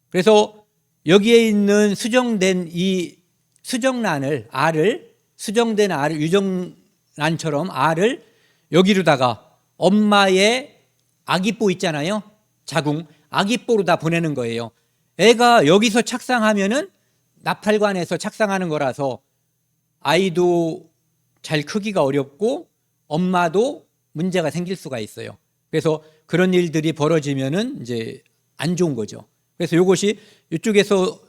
그래서 여기에 있는 수정된 이 수정란을, 알을, 수정된 알을, 유정란처럼 알을 여기로다가 엄마의 아기뽀 있잖아요. 자궁. 아기뽀로 다 보내는 거예요. 애가 여기서 착상하면은 나팔관에서 착상하는 거라서 아이도 잘 크기가 어렵고 엄마도 문제가 생길 수가 있어요. 그래서 그런 일들이 벌어지면은 이제 안 좋은 거죠. 그래서 이것이 이쪽에서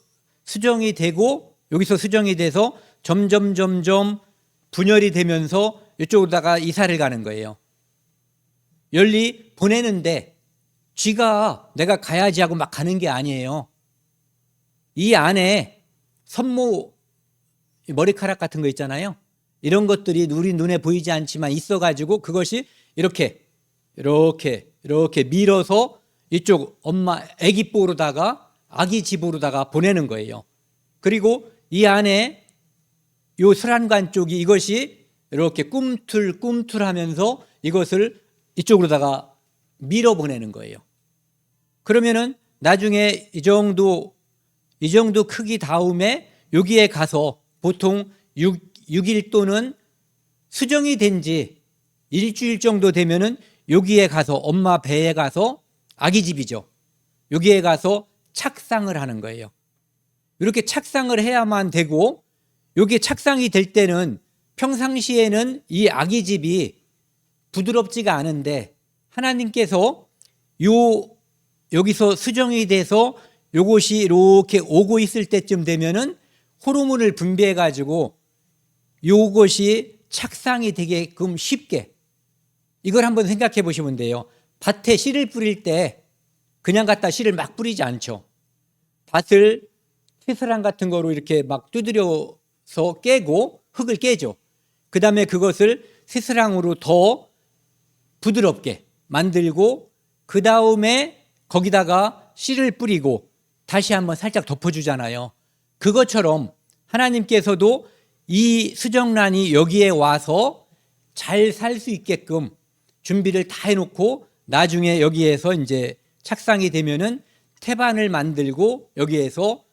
수정이 되고 여기서 수정이 돼서 점점 분열이 되면서 이쪽으로다가 이사를 가는 거예요. 열리 보내는데 쥐가 내가 가야지 하고 막 가는 게 아니에요. 이 안에 선모 머리카락 같은 거 있잖아요. 이런 것들이 우리 눈에 보이지 않지만 있어가지고 그것이 이렇게 밀어서 이쪽 엄마 아기뽀로다가 아기 집으로다가 보내는 거예요. 그리고 이 안에 요 수란관 쪽이 이것이 이렇게 꿈틀하면서 이것을 이쪽으로다가 밀어 보내는 거예요. 그러면은 나중에 이 정도 크기 다음에 여기에 가서 보통 6일 또는 수정이 된 지 일주일 정도 되면은 여기에 가서 엄마 배에 가서 아기 집이죠. 여기에 가서 착상을 하는 거예요. 이렇게 착상을 해야만 되고 여기에 착상이 될 때는 평상시에는 이 아기 집이 부드럽지가 않은데 하나님께서 여기서 수정이 돼서 요것이 이렇게 오고 있을 때쯤 되면은 호르몬을 분비해 가지고 요것이 착상이 되게끔 쉽게 이걸 한번 생각해 보시면 돼요. 밭에 씨를 뿌릴 때 그냥 갖다 씨를 막 뿌리지 않죠. 밭을 티스랑 같은 거로 이렇게 막 두드려서 깨고 흙을 깨죠. 그 다음에 그것을 스스랑으로 더 부드럽게 만들고 그 다음에 거기다가 씨를 뿌리고 다시 한번 살짝 덮어주잖아요. 그것처럼 하나님께서도 이 수정란이 여기에 와서 잘 살 수 있게끔 준비를 다 해놓고 나중에 여기에서 이제 착상이 되면은 태반을 만들고 여기에서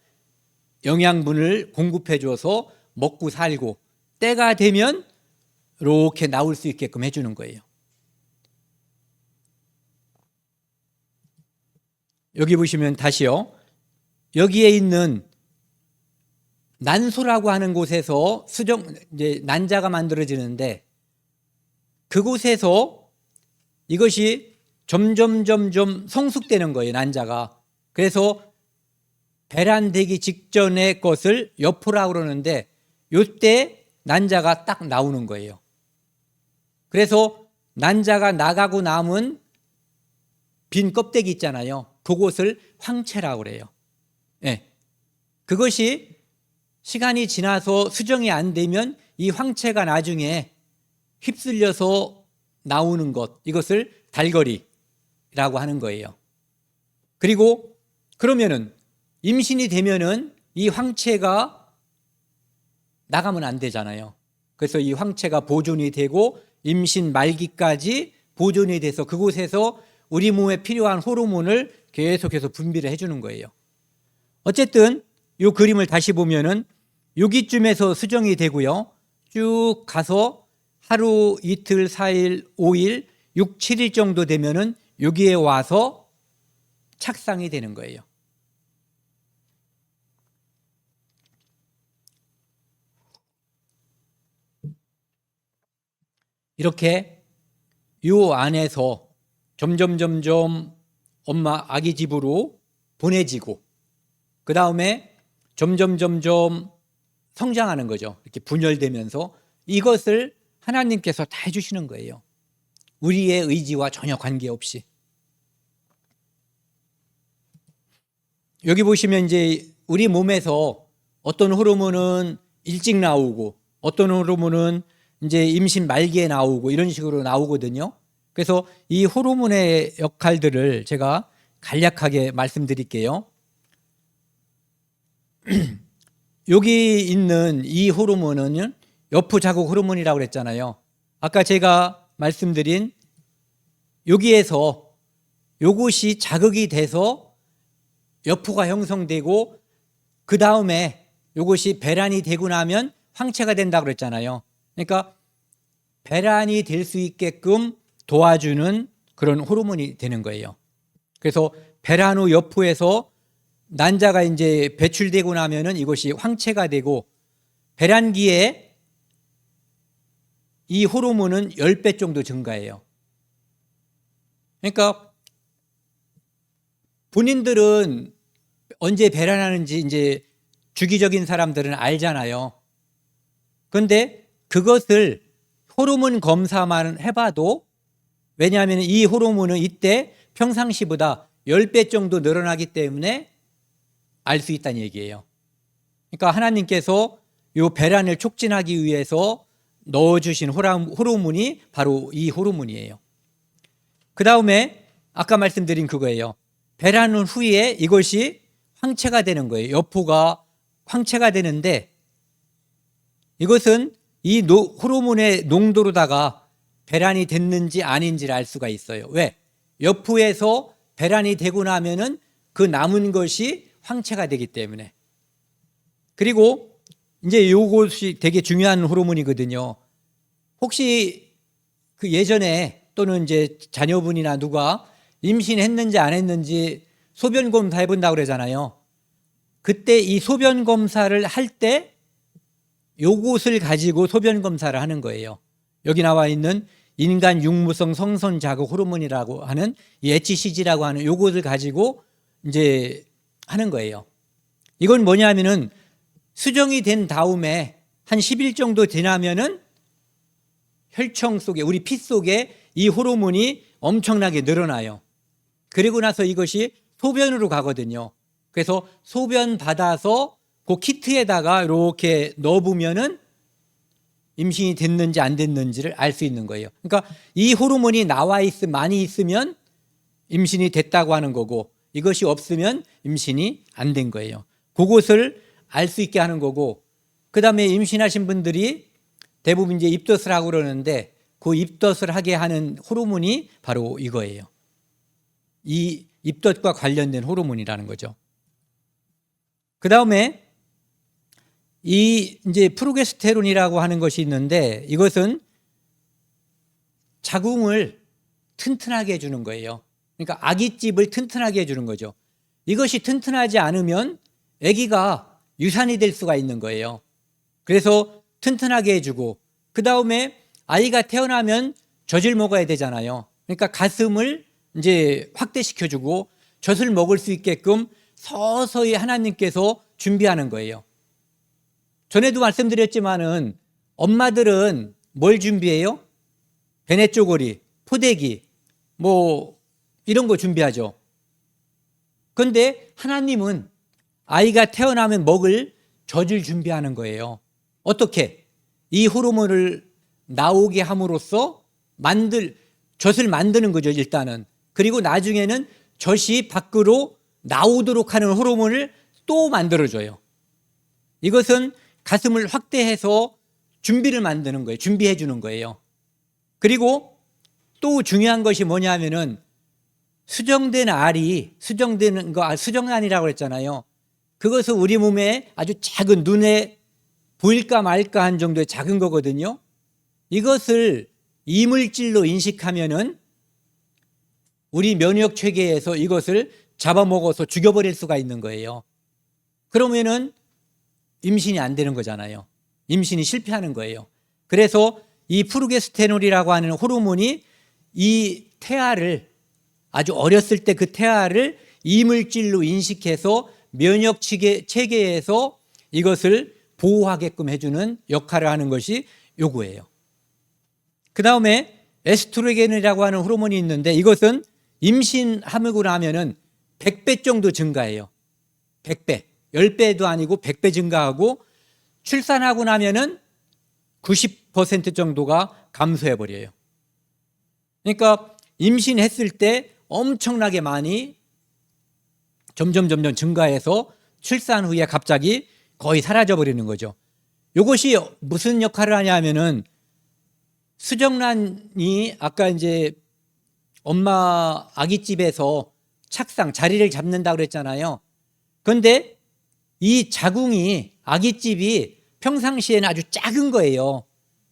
영양분을 공급해줘서 먹고 살고 때가 되면 이렇게 나올 수 있게끔 해주는 거예요. 여기 보시면 다시요. 여기에 있는 난소라고 하는 곳에서 이제 난자가 만들어지는데 그곳에서 이것이 점점 성숙되는 거예요, 난자가. 그래서 배란되기 직전의 것을 여포라고 그러는데 요때 난자가 딱 나오는 거예요. 그래서 난자가 나가고 남은 빈 껍데기 있잖아요. 그것을 황체라고 그래요. 예. 그것이 시간이 지나서 수정이 안 되면 이 황체가 나중에 휩쓸려서 나오는 것, 이것을 달거리라고 하는 거예요. 그리고 그러면은 임신이 되면은 이 황체가 나가면 안 되잖아요. 그래서 이 황체가 보존이 되고 임신 말기까지 보존이 돼서 그곳에서 우리 몸에 필요한 호르몬을 계속해서 분비를 해주는 거예요. 어쨌든 이 그림을 다시 보면은 여기쯤에서 수정이 되고요. 쭉 가서 하루, 이틀, 4일, 5일, 6, 7일 정도 되면은 여기에 와서 착상이 되는 거예요. 이렇게 요 안에서 점점 엄마 아기 집으로 보내지고 그 다음에 점점 성장하는 거죠. 이렇게 분열되면서 이것을 하나님께서 다 해주시는 거예요. 우리의 의지와 전혀 관계없이. 여기 보시면 이제 우리 몸에서 어떤 호르몬은 일찍 나오고 어떤 호르몬은 이제 임신 말기에 나오고 이런 식으로 나오거든요. 그래서 이 호르몬의 역할들을 제가 간략하게 말씀드릴게요. 여기 있는 이 호르몬은 여푸자국 호르몬이라고 그랬잖아요. 아까 제가 말씀드린 여기에서 요것이 자극이 돼서 여푸가 형성되고 그 다음에 요것이 배란이 되고 나면 황체가 된다고 그랬잖아요. 그러니까 배란이 될 수 있게끔 도와주는 그런 호르몬이 되는 거예요. 그래서 배란 후 여푸에서 난자가 이제 배출되고 나면은 이것이 황체가 되고 배란기에 이 호르몬은 10배 정도 증가해요. 그러니까 본인들은 언제 배란하는지 이제 주기적인 사람들은 알잖아요. 그런데 그것을 호르몬 검사만 해봐도 왜냐하면 이 호르몬은 이때 평상시보다 10배 정도 늘어나기 때문에 알 수 있다는 얘기예요. 그러니까 하나님께서 이 배란을 촉진하기 위해서 넣어주신 호르몬이 바로 이 호르몬이에요. 그 다음에 아까 말씀드린 그거예요. 배란 후에 이것이 황체가 되는 거예요. 여포가 황체가 되는데 이것은 이 호르몬의 농도로다가 배란이 됐는지 아닌지를 알 수가 있어요. 왜? 여포에서 배란이 되고 나면은 그 남은 것이 황체가 되기 때문에. 그리고 이제 이것이 되게 중요한 호르몬이거든요. 혹시 그 예전에 또는 이제 자녀분이나 누가 임신했는지 안 했는지 소변 검사 해본다고 그러잖아요. 그때 이 소변 검사를 할 때 요것을 가지고 소변 검사를 하는 거예요. 여기 나와 있는 인간 육무성 성선 자극 호르몬이라고 하는 이 HCG라고 하는 요것을 가지고 이제 하는 거예요. 이건 뭐냐면은 수정이 된 다음에 한 10일 정도 지나면은 혈청 속에 우리 피 속에 이 호르몬이 엄청나게 늘어나요. 그리고 나서 이것이 소변으로 가거든요. 그래서 소변 받아서 그 키트에다가 이렇게 넣어보면은 임신이 됐는지 안 됐는지를 알 수 있는 거예요. 그러니까 이 호르몬이 나와 많이 있으면 임신이 됐다고 하는 거고 이것이 없으면 임신이 안 된 거예요. 그것을 알 수 있게 하는 거고 그 다음에 임신하신 분들이 대부분 이제 입덧을 하고 그러는데 그 입덧을 하게 하는 호르몬이 바로 이거예요. 이 입덧과 관련된 호르몬이라는 거죠. 그 다음에 이 이제 프로게스테론이라고 하는 것이 있는데 이것은 자궁을 튼튼하게 해주는 거예요. 그러니까 아기집을 튼튼하게 해주는 거죠. 이것이 튼튼하지 않으면 아기가 유산이 될 수가 있는 거예요. 그래서 튼튼하게 해주고 그 다음에 아이가 태어나면 젖을 먹어야 되잖아요. 그러니까 가슴을 이제 확대시켜주고 젖을 먹을 수 있게끔 서서히 하나님께서 준비하는 거예요. 전에도 말씀드렸지만은 엄마들은 뭘 준비해요? 베네 쪼고리, 포대기, 뭐 이런 거 준비하죠. 그런데 하나님은 아이가 태어나면 먹을 젖을 준비하는 거예요. 어떻게? 이 호르몬을 나오게 함으로써 젖을 만드는 거죠, 일단은. 그리고 나중에는 젖이 밖으로 나오도록 하는 호르몬을 또 만들어줘요. 이것은 가슴을 확대해서 준비를 만드는 거예요. 준비해 주는 거예요. 그리고 또 중요한 것이 뭐냐면은 수정된 알이, 수정란이라고 했잖아요. 그것은 우리 몸에 아주 작은, 눈에 보일까 말까 한 정도의 작은 거거든요. 이것을 이물질로 인식하면은 우리 면역 체계에서 이것을 잡아먹어서 죽여버릴 수가 있는 거예요. 그러면은 임신이 안 되는 거잖아요. 임신이 실패하는 거예요. 그래서 이 프로게스테롤이라고 하는 호르몬이 이 태아를, 아주 어렸을 때 그 태아를 이물질로 인식해서 면역 체계에서 이것을 보호하게끔 해주는 역할을 하는 것이 요거예요. 그 다음에 에스트로겐이라고 하는 호르몬이 있는데 이것은 임신하고 나면은 100배 정도 증가해요. 100배. 10배도 아니고 100배 증가하고 출산하고 나면은 90% 정도가 감소해버려요. 그러니까 임신했을 때 엄청나게 많이 점점 증가해서 출산 후에 갑자기 거의 사라져버리는 거죠. 이것이 무슨 역할을 하냐면은 수정란이 아까 이제 엄마 아기집에서 착상, 자리를 잡는다고 그랬잖아요. 그런데 이 자궁이, 아기집이 평상시에는 아주 작은 거예요.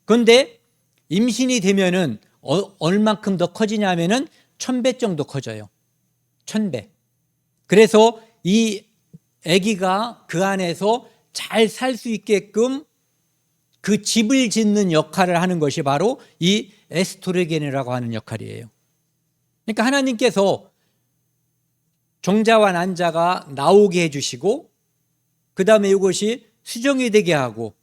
그런데 임신이 되면은 얼만큼 더 커지냐면은 1000배 정도 커져요. 1000배. 그래서 이 아기가 그 안에서 잘 살 수 있게끔 그 집을 짓는 역할을 하는 것이 바로 이 에스트로겐이라고 하는 역할이에요. 그러니까 하나님께서 정자와 난자가 나오게 해주시고 그 다음에 이것이 수정이 되게 하고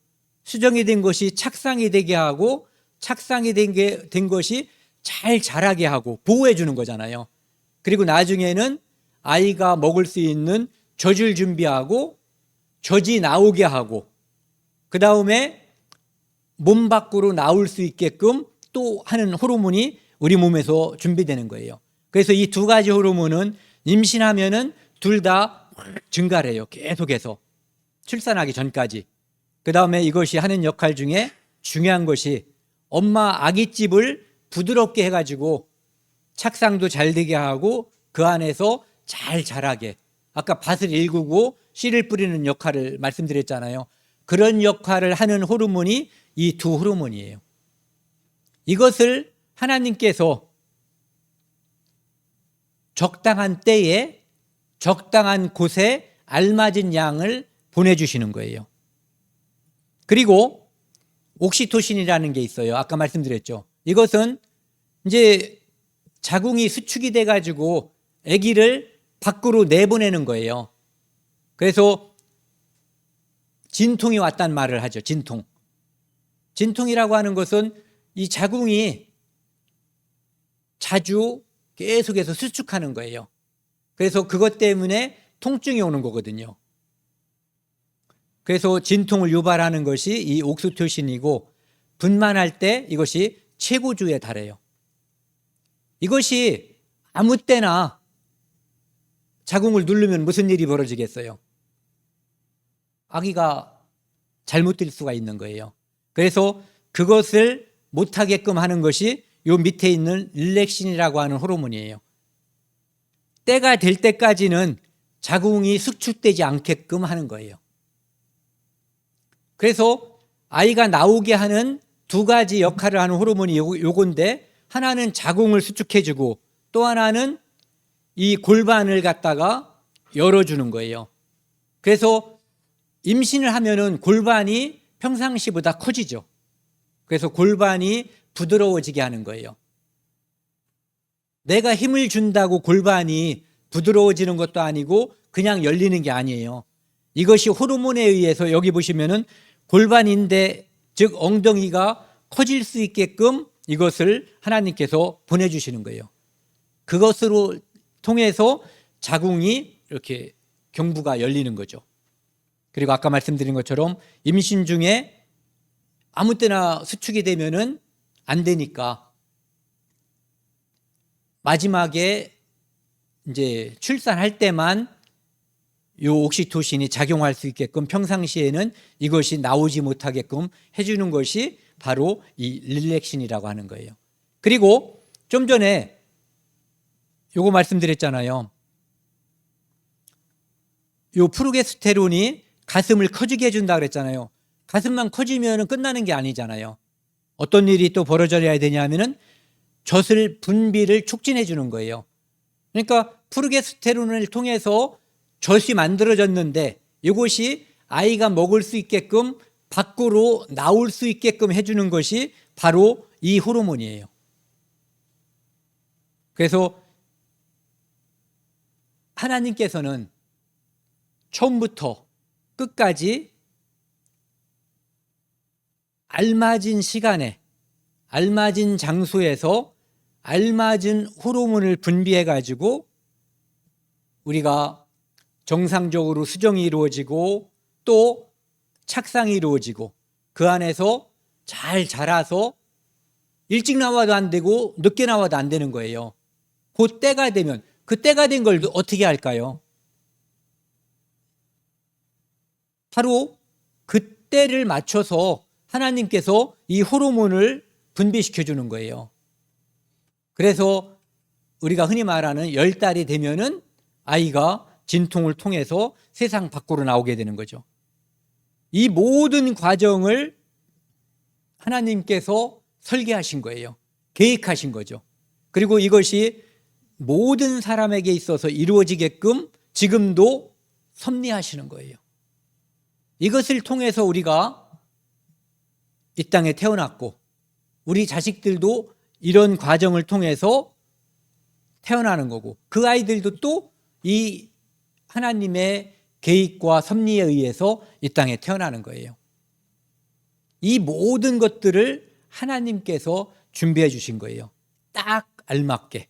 수정이 된 것이 착상이 되게 하고 착상이 된 것이 잘 자라게 하고 보호해 주는 거잖아요. 그리고 나중에는 아이가 먹을 수 있는 젖을 준비하고 젖이 나오게 하고 그 다음에 몸 밖으로 나올 수 있게끔 또 하는 호르몬이 우리 몸에서 준비되는 거예요. 그래서 이 두 가지 호르몬은 임신하면은 둘 다 증가를 해요. 계속해서 출산하기 전까지. 그 다음에 이것이 하는 역할 중에 중요한 것이 엄마 아기집을 부드럽게 해가지고 착상도 잘 되게 하고 그 안에서 잘 자라게, 아까 밭을 일구고 씨를 뿌리는 역할을 말씀드렸잖아요. 그런 역할을 하는 호르몬이 이 두 호르몬이에요. 이것을 하나님께서 적당한 때에 적당한 곳에 알맞은 양을 보내주시는 거예요. 그리고 옥시토신이라는 게 있어요. 아까 말씀드렸죠. 이것은 이제 자궁이 수축이 돼가지고 아기를 밖으로 내보내는 거예요. 그래서 진통이 왔단 말을 하죠. 진통. 진통이라고 하는 것은 이 자궁이 자주 계속해서 수축하는 거예요. 그래서 그것 때문에 통증이 오는 거거든요. 그래서 진통을 유발하는 것이 이 옥시토신이고 분만할 때 이것이 최고주에 달해요. 이것이 아무 때나 자궁을 누르면 무슨 일이 벌어지겠어요? 아기가 잘못될 수가 있는 거예요. 그래서 그것을 못하게끔 하는 것이 요 밑에 있는 릴렉신이라고 하는 호르몬이에요. 때가 될 때까지는 자궁이 수축되지 않게끔 하는 거예요. 그래서 아이가 나오게 하는 두 가지 역할을 하는 호르몬이 요건데 하나는 자궁을 수축해주고 또 하나는 이 골반을 갖다가 열어주는 거예요. 그래서 임신을 하면은 골반이 평상시보다 커지죠. 그래서 골반이 부드러워지게 하는 거예요. 내가 힘을 준다고 골반이 부드러워지는 것도 아니고 그냥 열리는 게 아니에요. 이것이 호르몬에 의해서 여기 보시면은 골반인대 즉 엉덩이가 커질 수 있게끔 이것을 하나님께서 보내주시는 거예요. 그것으로 통해서 자궁이 이렇게 경부가 열리는 거죠. 그리고 아까 말씀드린 것처럼 임신 중에 아무 때나 수축이 되면은 안 되니까 마지막에 이제 출산할 때만 요 옥시토신이 작용할 수 있게끔 평상시에는 이것이 나오지 못하게끔 해주는 것이 바로 이 릴렉신이라고 하는 거예요. 그리고 좀 전에 요거 말씀드렸잖아요. 요 프로게스테론이 가슴을 커지게 해준다 그랬잖아요. 가슴만 커지면 끝나는 게 아니잖아요. 어떤 일이 또 벌어져야 되냐면은 젖을 분비를 촉진해 주는 거예요. 그러니까 프로게스테론을 통해서 젖이 만들어졌는데 이것이 아이가 먹을 수 있게끔 밖으로 나올 수 있게끔 해주는 것이 바로 이 호르몬이에요. 그래서 하나님께서는 처음부터 끝까지 알맞은 시간에 알맞은 장소에서 알맞은 호르몬을 분비해 가지고 우리가 정상적으로 수정이 이루어지고 또 착상이 이루어지고 그 안에서 잘 자라서 일찍 나와도 안 되고 늦게 나와도 안 되는 거예요. 그 때가 되면 그 때가 된 걸 어떻게 할까요? 바로 그 때를 맞춰서 하나님께서 이 호르몬을 분비시켜 주는 거예요. 그래서 우리가 흔히 말하는 10달이 되면은 아이가 진통을 통해서 세상 밖으로 나오게 되는 거죠. 이 모든 과정을 하나님께서 설계하신 거예요. 계획하신 거죠. 그리고 이것이 모든 사람에게 있어서 이루어지게끔 지금도 섭리하시는 거예요. 이것을 통해서 우리가 이 땅에 태어났고 우리 자식들도 이런 과정을 통해서 태어나는 거고 그 아이들도 또 이 하나님의 계획과 섭리에 의해서 이 땅에 태어나는 거예요. 이 모든 것들을 하나님께서 준비해 주신 거예요. 딱 알맞게.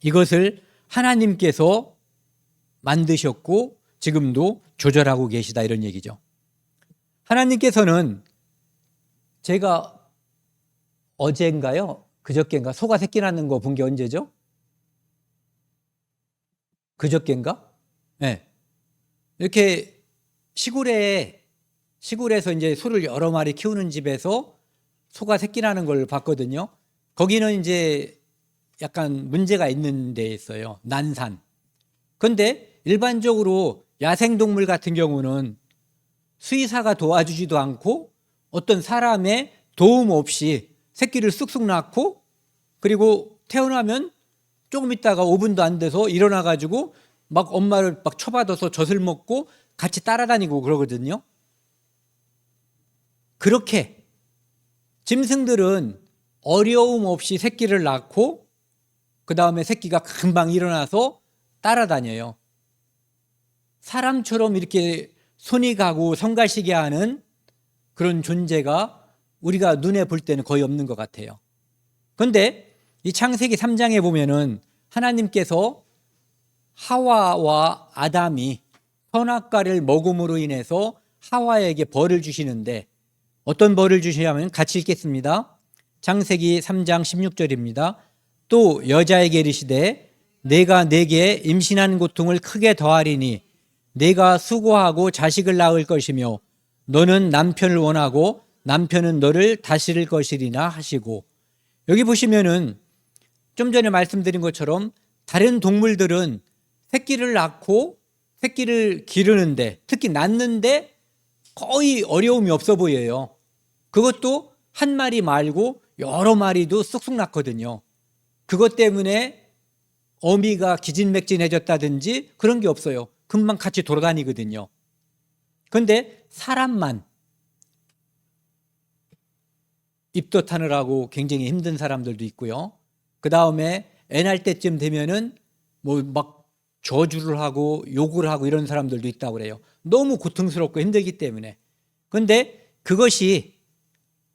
이것을 하나님께서 만드셨고 지금도 조절하고 계시다 이런 얘기죠. 하나님께서는 제가 어젠가요? 그저께인가? 소가 새끼 낳는 거 본 게 언제죠? 그저께인가? 네. 이렇게 시골에서 이제 소를 여러 마리 키우는 집에서 소가 새끼 낳는 걸 봤거든요. 거기는 이제 약간 문제가 있는 데 있어요. 난산. 그런데 일반적으로 야생동물 같은 경우는 수의사가 도와주지도 않고 어떤 사람의 도움 없이 새끼를 쑥쑥 낳고 그리고 태어나면 조금 있다가 5분도 안 돼서 일어나 가지고 막 엄마를 막 쳐받아서 젖을 먹고 같이 따라다니고 그러거든요. 그렇게 짐승들은 어려움 없이 새끼를 낳고 그 다음에 새끼가 금방 일어나서 따라다녀요. 사람처럼 이렇게 손이 가고 성가시게 하는 그런 존재가 우리가 눈에 볼 때는 거의 없는 것 같아요. 그런데 이 창세기 3장에 보면은 하나님께서 하와와 아담이 선악과를 먹음으로 인해서 하와에게 벌을 주시는데 어떤 벌을 주시냐면 같이 읽겠습니다. 창세기 3장 16절입니다. 또 여자에게 이르시되 내가 내게 임신한 고통을 크게 더하리니 내가 수고하고 자식을 낳을 것이며 너는 남편을 원하고 남편은 너를 다스릴 것이리나 하시고 여기 보시면은 좀 전에 말씀드린 것처럼 다른 동물들은 새끼를 낳고 새끼를 기르는데 특히 낳는데 거의 어려움이 없어 보여요. 그것도 한 마리 말고 여러 마리도 쑥쑥 낳거든요. 그것 때문에 어미가 기진맥진해졌다든지 그런 게 없어요. 금방 같이 돌아다니거든요. 그런데 사람만 입덧 하느라고 굉장히 힘든 사람들도 있고요. 그 다음에 애 낳을 때쯤 되면은 뭐 막 저주를 하고 욕을 하고 이런 사람들도 있다고 그래요. 너무 고통스럽고 힘들기 때문에. 그런데 그것이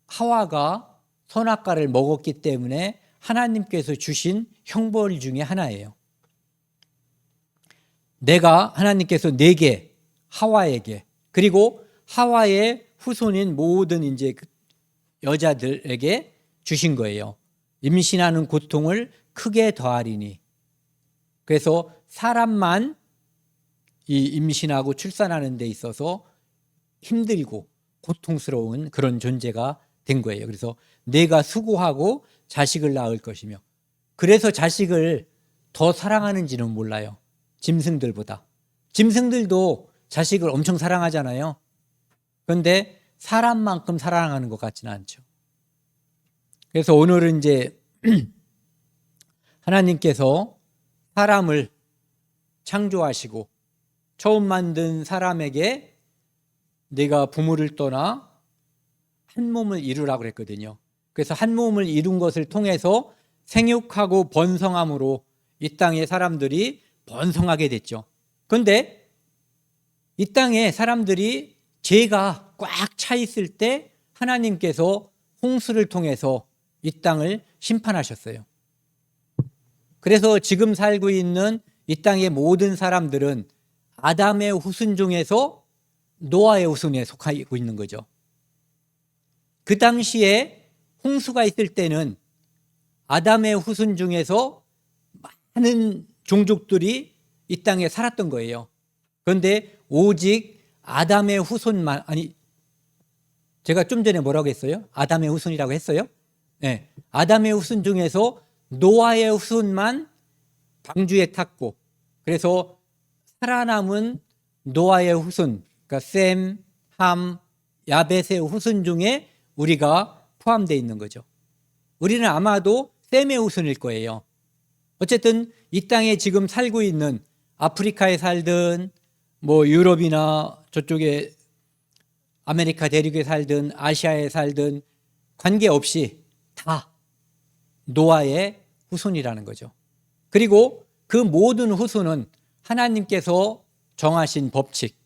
하와가 선악과를 먹었기 때문에 하나님께서 주신 형벌 중에 하나예요. 내가 하나님께서 내게, 하와에게, 그리고 하와의 후손인 모든 이제 여자들에게 주신 거예요. 임신하는 고통을 크게 더하리니. 그래서 사람만 이 임신하고 출산하는 데 있어서 힘들고 고통스러운 그런 존재가 된 거예요. 그래서 내가 수고하고 자식을 낳을 것이며, 그래서 자식을 더 사랑하는지는 몰라요. 짐승들보다. 짐승들도 자식을 엄청 사랑하잖아요. 그런데 사람만큼 사랑하는 것 같지는 않죠. 그래서 오늘은 이제 하나님께서 사람을 창조하시고 처음 만든 사람에게 내가 부모를 떠나 한 몸을 이루라고 그랬거든요. 그래서 한 몸을 이룬 것을 통해서 생육하고 번성함으로 이 땅의 사람들이 번성하게 됐죠. 그런데 이 땅에 사람들이 죄가 꽉 차 있을 때 하나님께서 홍수를 통해서 이 땅을 심판하셨어요. 그래서 지금 살고 있는 이 땅의 모든 사람들은 아담의 후손 중에서 노아의 후손에 속하고 있는 거죠. 그 당시에 홍수가 있을 때는 아담의 후손 중에서 많은 종족들이 이 땅에 살았던 거예요. 그런데 오직 아담의 후손만, 아니, 제가 좀 전에 뭐라고 했어요? 아담의 후손이라고 했어요? 네. 아담의 후손 중에서 노아의 후손만 방주에 탔고, 그래서 살아남은 노아의 후손, 그러니까 셈, 함, 야벳의 후손 중에 우리가 포함되어 있는 거죠. 우리는 아마도 셈의 후손일 거예요. 어쨌든 이 땅에 지금 살고 있는 아프리카에 살든 뭐 유럽이나 저쪽에 아메리카 대륙에 살든 아시아에 살든 관계없이 다 노아의 후손이라는 거죠. 그리고 그 모든 후손은 하나님께서 정하신 법칙,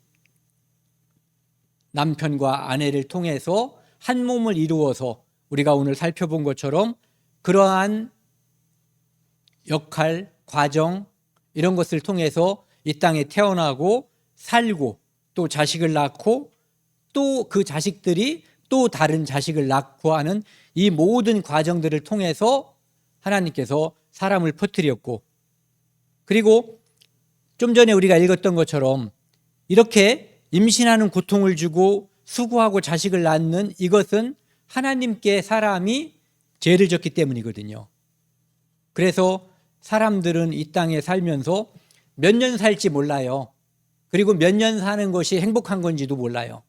남편과 아내를 통해서 한 몸을 이루어서 우리가 오늘 살펴본 것처럼 그러한 역할, 과정 이런 것을 통해서 이 땅에 태어나고 살고 또 자식을 낳고 또 그 자식들이 또 다른 자식을 낳고 하는 이 모든 과정들을 통해서 하나님께서 사람을 퍼뜨렸고, 그리고 좀 전에 우리가 읽었던 것처럼 이렇게 임신하는 고통을 주고 수고하고 자식을 낳는 이것은 하나님께 사람이 죄를 졌기 때문이거든요. 그래서 사람들은 이 땅에 살면서 몇 년 살지 몰라요. 그리고 몇 년 사는 것이 행복한 건지도 몰라요.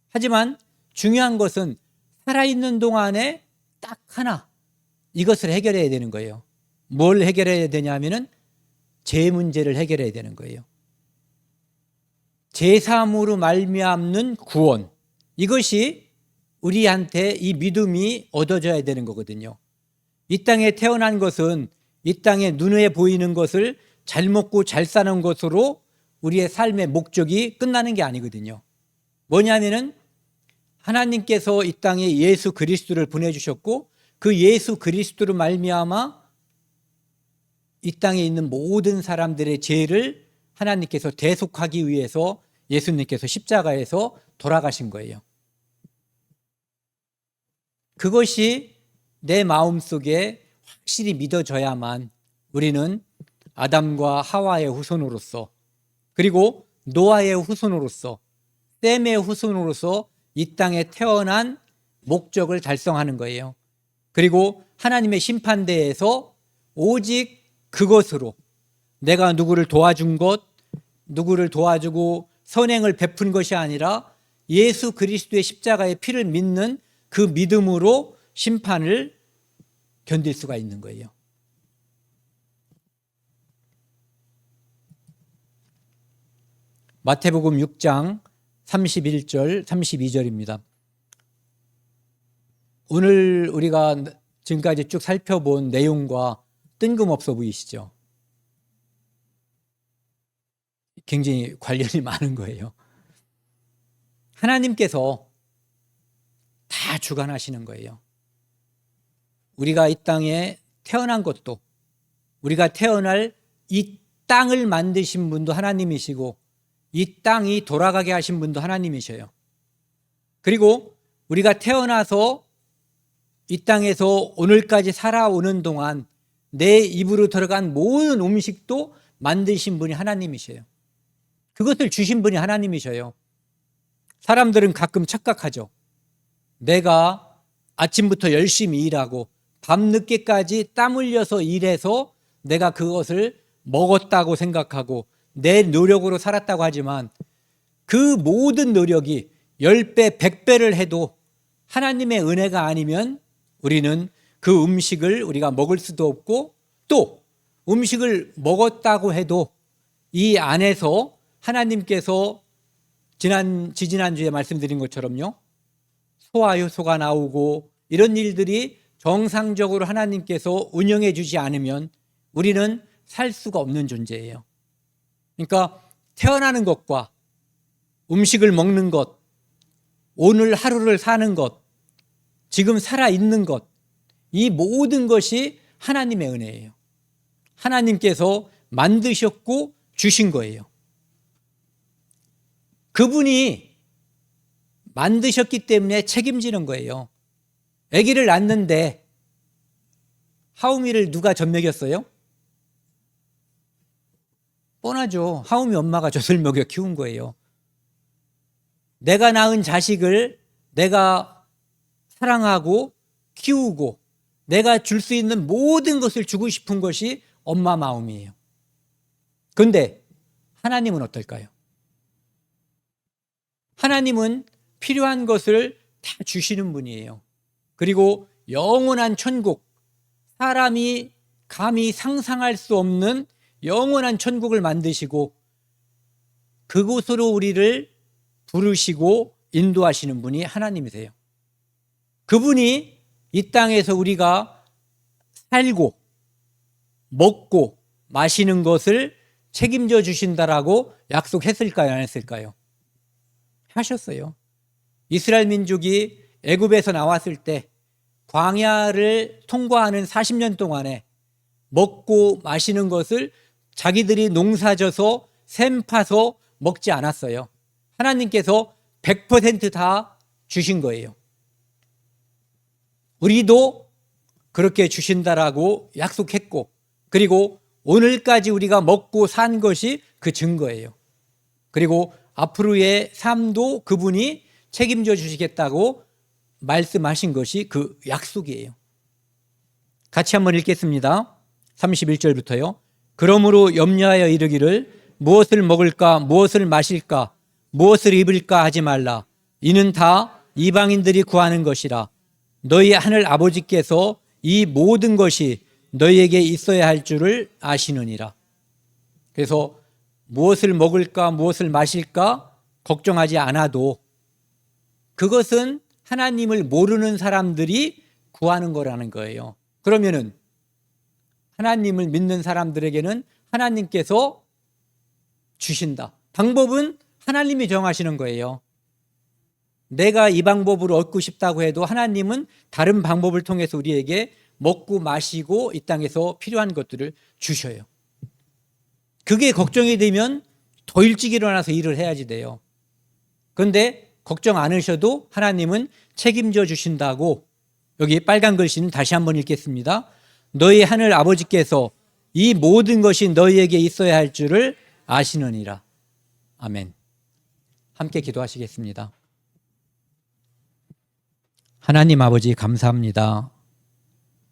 하지만 중요한 것은 살아있는 동안에 딱 하나, 이것을 해결해야 되는 거예요. 뭘 해결해야 되냐면은 죄 문제를 해결해야 되는 거예요. 죄사함으로 말미암는 구원, 이것이 우리한테 이 믿음이 얻어져야 되는 거거든요. 이 땅에 태어난 것은 이 땅에 눈에 보이는 것을 잘 먹고 잘 사는 것으로 우리의 삶의 목적이 끝나는 게 아니거든요. 뭐냐면은 하나님께서 이 땅에 예수 그리스도를 보내주셨고 그 예수 그리스도로 말미암아 이 땅에 있는 모든 사람들의 죄를 하나님께서 대속하기 위해서 예수님께서 십자가에서 돌아가신 거예요. 그것이 내 마음속에 확실히 믿어져야만 우리는 아담과 하와의 후손으로서, 그리고 노아의 후손으로서, 셈의 후손으로서 이 땅에 태어난 목적을 달성하는 거예요. 그리고 하나님의 심판대에서 오직 그것으로 내가 누구를 도와준 것, 누구를 도와주고 선행을 베푼 것이 아니라 예수 그리스도의 십자가의 피를 믿는 그 믿음으로 심판을 견딜 수가 있는 거예요. 마태복음 6장 31절, 32절입니다. 오늘 우리가 지금까지 쭉 살펴본 내용과 뜬금없어 보이시죠? 굉장히 관련이 많은 거예요. 하나님께서 다 주관하시는 거예요. 우리가 이 땅에 태어난 것도, 우리가 태어날 이 땅을 만드신 분도 하나님이시고, 이 땅이 돌아가게 하신 분도 하나님이셔요. 그리고 우리가 태어나서 이 땅에서 오늘까지 살아오는 동안 내 입으로 들어간 모든 음식도 만드신 분이 하나님이셔요. 그것을 주신 분이 하나님이셔요. 사람들은 가끔 착각하죠. 내가 아침부터 열심히 일하고 밤늦게까지 땀 흘려서 일해서 내가 그것을 먹었다고 생각하고 내 노력으로 살았다고 하지만 그 모든 노력이 10배, 100배를 해도 하나님의 은혜가 아니면 우리는 그 음식을 우리가 먹을 수도 없고, 또 음식을 먹었다고 해도 이 안에서 하나님께서 지지난주에 말씀드린 것처럼요, 소화효소가 나오고 이런 일들이 정상적으로 하나님께서 운영해 주지 않으면 우리는 살 수가 없는 존재예요. 그러니까 태어나는 것과 음식을 먹는 것, 오늘 하루를 사는 것, 지금 살아있는 것, 이 모든 것이 하나님의 은혜예요. 하나님께서 만드셨고 주신 거예요. 그분이 만드셨기 때문에 책임지는 거예요. 아기를 낳는데 하우미를 누가 젖먹였어요? 뻔하죠. 하우미 엄마가 젖을 먹여 키운 거예요. 내가 낳은 자식을 내가 사랑하고 키우고 내가 줄 수 있는 모든 것을 주고 싶은 것이 엄마 마음이에요. 그런데 하나님은 어떨까요? 하나님은 필요한 것을 다 주시는 분이에요. 그리고 영원한 천국, 사람이 감히 상상할 수 없는 영원한 천국을 만드시고 그곳으로 우리를 부르시고 인도하시는 분이 하나님이세요. 그분이 이 땅에서 우리가 살고 먹고 마시는 것을 책임져 주신다라고 약속했을까요? 안 했을까요? 하셨어요. 이스라엘 민족이 애굽에서 나왔을 때 광야를 통과하는 40년 동안에 먹고 마시는 것을 자기들이 농사져서 샘 파서 먹지 않았어요. 하나님께서 100% 주신 거예요. 우리도 그렇게 주신다라고 약속했고, 그리고 오늘까지 우리가 먹고 산 것이 그 증거예요. 그리고 앞으로의 삶도 그분이 책임져 주시겠다고 말씀하신 것이 그 약속이에요. 같이 한번 읽겠습니다. 31절부터요. 그러므로 염려하여 이르기를 무엇을 먹을까 무엇을 마실까 무엇을 입을까 하지 말라. 이는 다 이방인들이 구하는 것이라. 너희 하늘 아버지께서 이 모든 것이 너희에게 있어야 할 줄을 아시느니라. 그래서 무엇을 먹을까 무엇을 마실까 걱정하지 않아도 그것은 하나님을 모르는 사람들이 구하는 거라는 거예요. 그러면은 하나님을 믿는 사람들에게는 하나님께서 주신다. 방법은 하나님이 정하시는 거예요. 내가 이 방법으로 얻고 싶다고 해도 하나님은 다른 방법을 통해서 우리에게 먹고 마시고 이 땅에서 필요한 것들을 주셔요. 그게 걱정이 되면 더 일찍 일어나서 일을 해야지 돼요. 그런데 걱정 안 하셔도 하나님은 책임져 주신다고, 여기 빨간 글씨는 다시 한번 읽겠습니다. 너희 하늘 아버지께서 이 모든 것이 너희에게 있어야 할 줄을 아시느니라. 아멘. 함께 기도하시겠습니다. 하나님 아버지 감사합니다.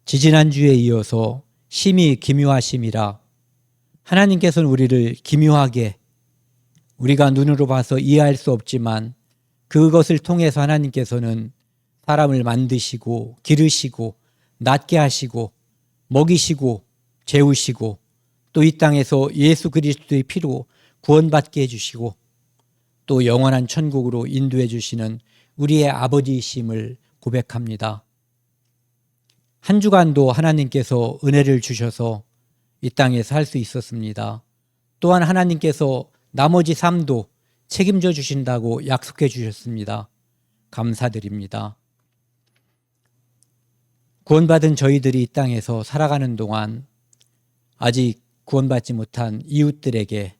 지지난주에 이어서 심히 기묘하심이라 하나님께서는 우리를 기묘하게, 우리가 눈으로 봐서 이해할 수 없지만 그것을 통해서 하나님께서는 사람을 만드시고 기르시고 낫게 하시고 먹이시고 재우시고 또 이 땅에서 예수 그리스도의 피로 구원받게 해주시고 또 영원한 천국으로 인도해 주시는 우리의 아버지이심을 고백합니다. 한 주간도 하나님께서 은혜를 주셔서 이 땅에서 살 수 있었습니다. 또한 하나님께서 나머지 삶도 책임져 주신다고 약속해 주셨습니다. 감사드립니다. 구원받은 저희들이 이 땅에서 살아가는 동안 아직 구원받지 못한 이웃들에게,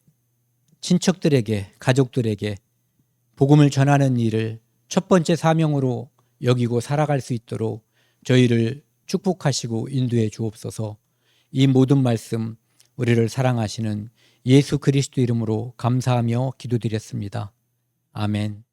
친척들에게, 가족들에게 복음을 전하는 일을 첫 번째 사명으로 여기고 살아갈 수 있도록 저희를 축복하시고 인도해 주옵소서. 이 모든 말씀 우리를 사랑하시는 예수 그리스도 이름으로 감사하며 기도드렸습니다. 아멘.